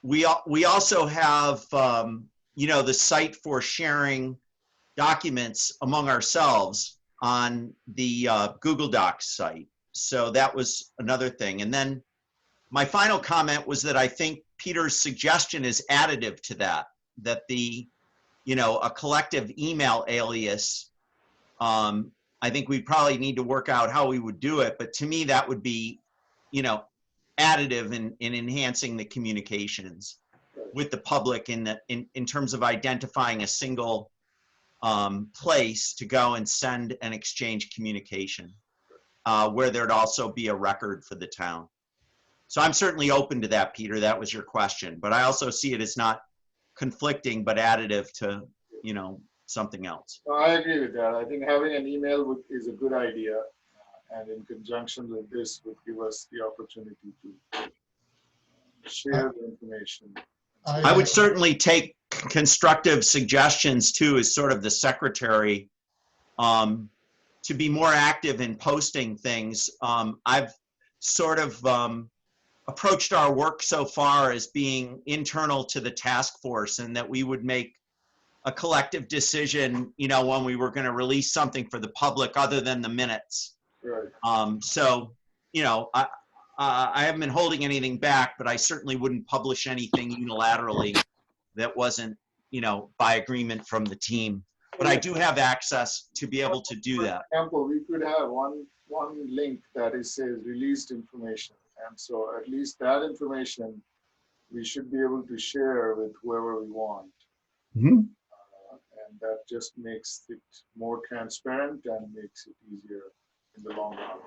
We also have, the site for sharing documents among ourselves on the Google Docs site. So that was another thing. And then my final comment was that I think Peter's suggestion is additive to that a collective email alias I think we probably need to work out how we would do it, but to me, that would be, you know, additive in enhancing the communications with the public in terms of identifying a single place to go and send and exchange communication, where there'd also be a record for the town. So I'm certainly open to that, Peter. That was your question, but I also see it as not conflicting, but additive to, you know, something else. No, I agree with that. I think having an email is a good idea, and in conjunction with this would give us the opportunity to share the information. I would certainly take constructive suggestions too, as sort of the secretary, to be more active in posting things. I've sort of approached our work so far as being internal to the task force, and that we would make a collective decision, you know, when we were going to release something for the public other than the minutes. Right. So, you know, I haven't been holding anything back, but I certainly wouldn't publish anything unilaterally that wasn't, you know, by agreement from the team. But I do have access to be able to do that. For example, we could have one link that says released information, and so at least that information we should be able to share with whoever we want. Mm-hmm. And that just makes it more transparent and makes it easier in the long run.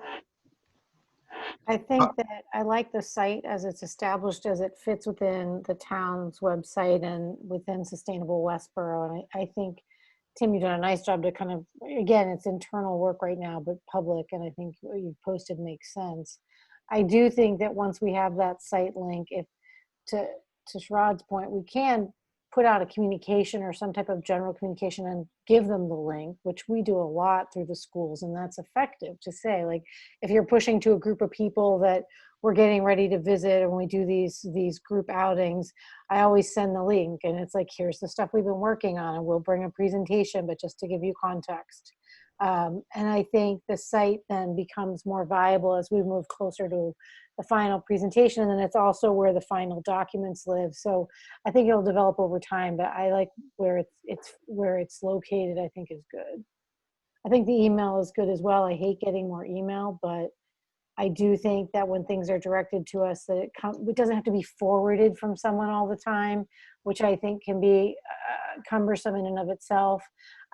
I think that I like the site as it's established, as it fits within the town's website and within Sustainable Westboro. And I think, Tim, you've done a nice job to kind of, again, it's internal work right now, but public, and I think what you've posted makes sense. I do think that once we have that site link, if to Sherrod's point, we can put out a communication or some type of general communication and give them the link, which we do a lot through the schools, and that's effective to say, like, if you're pushing to a group of people that we're getting ready to visit and we do these group outings, I always send the link, and it's like, here's the stuff we've been working on, and we'll bring a presentation, but just to give you context. And I think the site then becomes more viable as we move closer to the final presentation, and then it's also where the final documents live. So I think it'll develop over time, but I like where it's located, I think is good. I think the email is good as well. I hate getting more email, but I do think that when things are directed to us, that it doesn't have to be forwarded from someone all the time, which I think can be cumbersome in and of itself.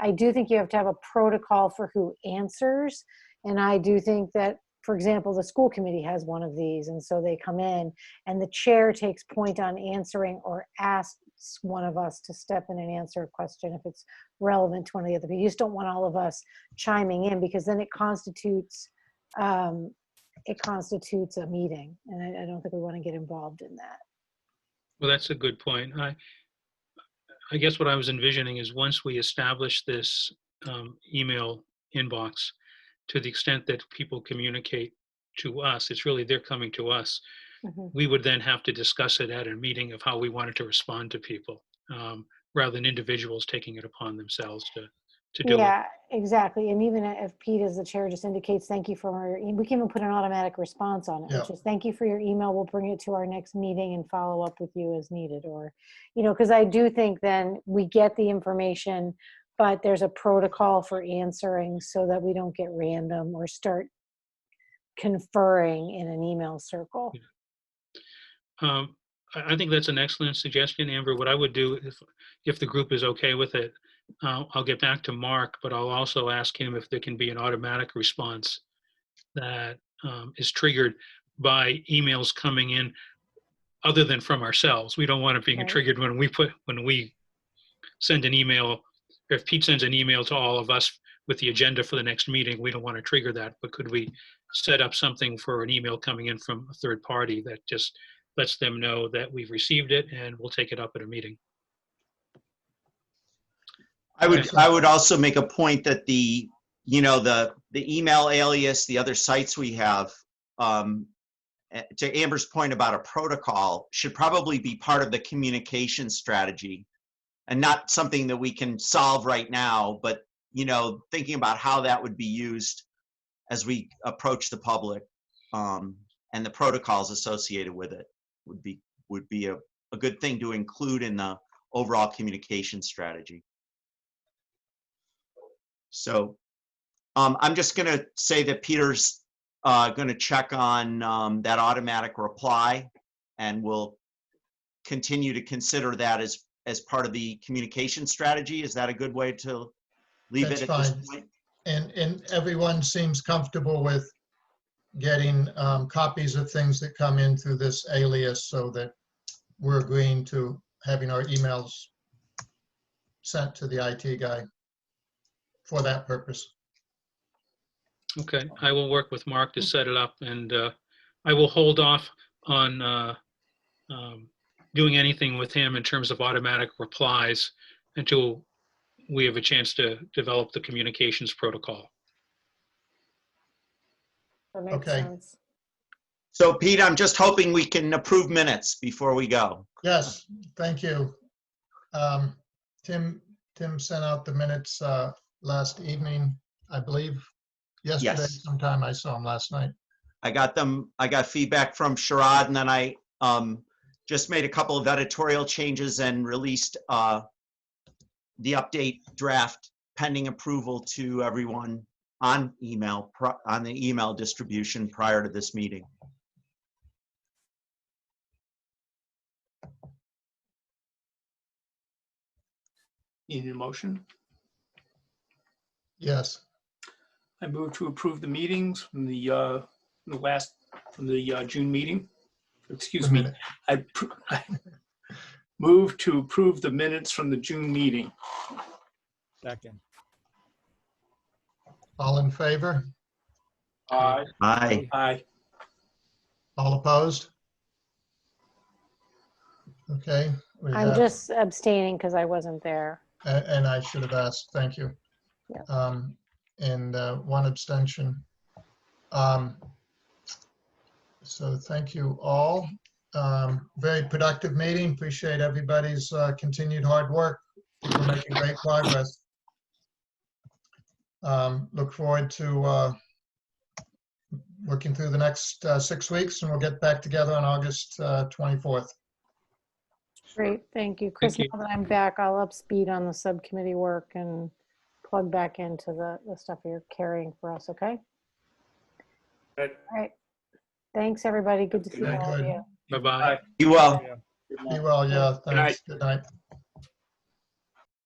I do think you have to have a protocol for who answers. And I do think that, for example, the school committee has one of these. And so they come in and the chair takes point on answering or asks one of us to step in and answer a question if it's relevant to one of the other people. You just don't want all of us chiming in, because then it constitutes a meeting. And I don't think we want to get involved in that. Well, that's a good point. I guess what I was envisioning is once we establish this email inbox, to the extent that people communicate to us, it's really they're coming to us. Mm-hmm. We would then have to discuss it at a meeting of how we wanted to respond to people, rather than individuals taking it upon themselves to do it. Yeah, exactly. And even if Pete, as the chair, just indicates, thank you for, we can even put an automatic response on it, which is, thank you for your email. We'll bring it to our next meeting and follow up with you as needed. Or, you know, because I do think then we get the information, but there's a protocol for answering so that we don't get random or start conferring in an email circle. Yeah. I think that's an excellent suggestion, Amber. What I would do, if the group is okay with it, I'll get back to Mark, but I'll also ask him if there can be an automatic response that is triggered by emails coming in other than from ourselves. We don't want it being triggered when we send an email. If Pete sends an email to all of us with the agenda for the next meeting, we don't want to trigger that. But could we set up something for an email coming in from a third party that just lets them know that we've received it and we'll take it up at a meeting? I would also make a point that the email alias, the other sites we have, to Amber's point about a protocol, should probably be part of the communication strategy and not something that we can solve right now, but, you know, thinking about how that would be used as we approach the public, and the protocols associated with it would be a good thing to include in the overall communication strategy. So I'm just going to say that Peter's going to check on that automatic reply, and we'll continue to consider that as part of the communication strategy. Is that a good way to leave That's it at this fine. point? And everyone seems comfortable with getting copies of things that come in through this alias, so that we're agreeing to having our emails sent to the IT guy for that purpose. Okay, I will work with Mark to set it up, and I will hold off on doing anything with him in terms of automatic replies until we have a chance to develop the communications protocol. That makes Okay. sense. So Pete, I'm just hoping we can approve minutes before we go. Yes, thank you. Tim sent out the minutes last evening, I believe. Yesterday Yes. sometime. I saw him last night. I got them. I got feedback from Sherrod, and then I just made a couple of editorial changes and released the update draft pending approval to everyone on email, on the email distribution prior to this meeting. Need a motion? Yes, I move to approve the meetings from the June meeting. Excuse the me. minute. I move to approve the minutes from the June meeting. Second. All in favor? Aye. Aye. Aye. All opposed? Okay. we I'm have- just abstaining because I wasn't there. And I should have asked, thank you. Yeah. And one abstention. So thank you all. Very productive meeting. Appreciate everybody's continued hard work. We're making great progress. Look forward to working through the next 6 weeks, and we'll get back together on August 24th. Great, thank you. Chris, you. now that I'm back, I'll up speed on the subcommittee work and plug back into the stuff you're carrying for us, okay? Good. All right. Thanks, everybody. Good to see Very all of good. you. Bye-bye. You well. Good Be night. well, yeah, Good night. thanks. Good night.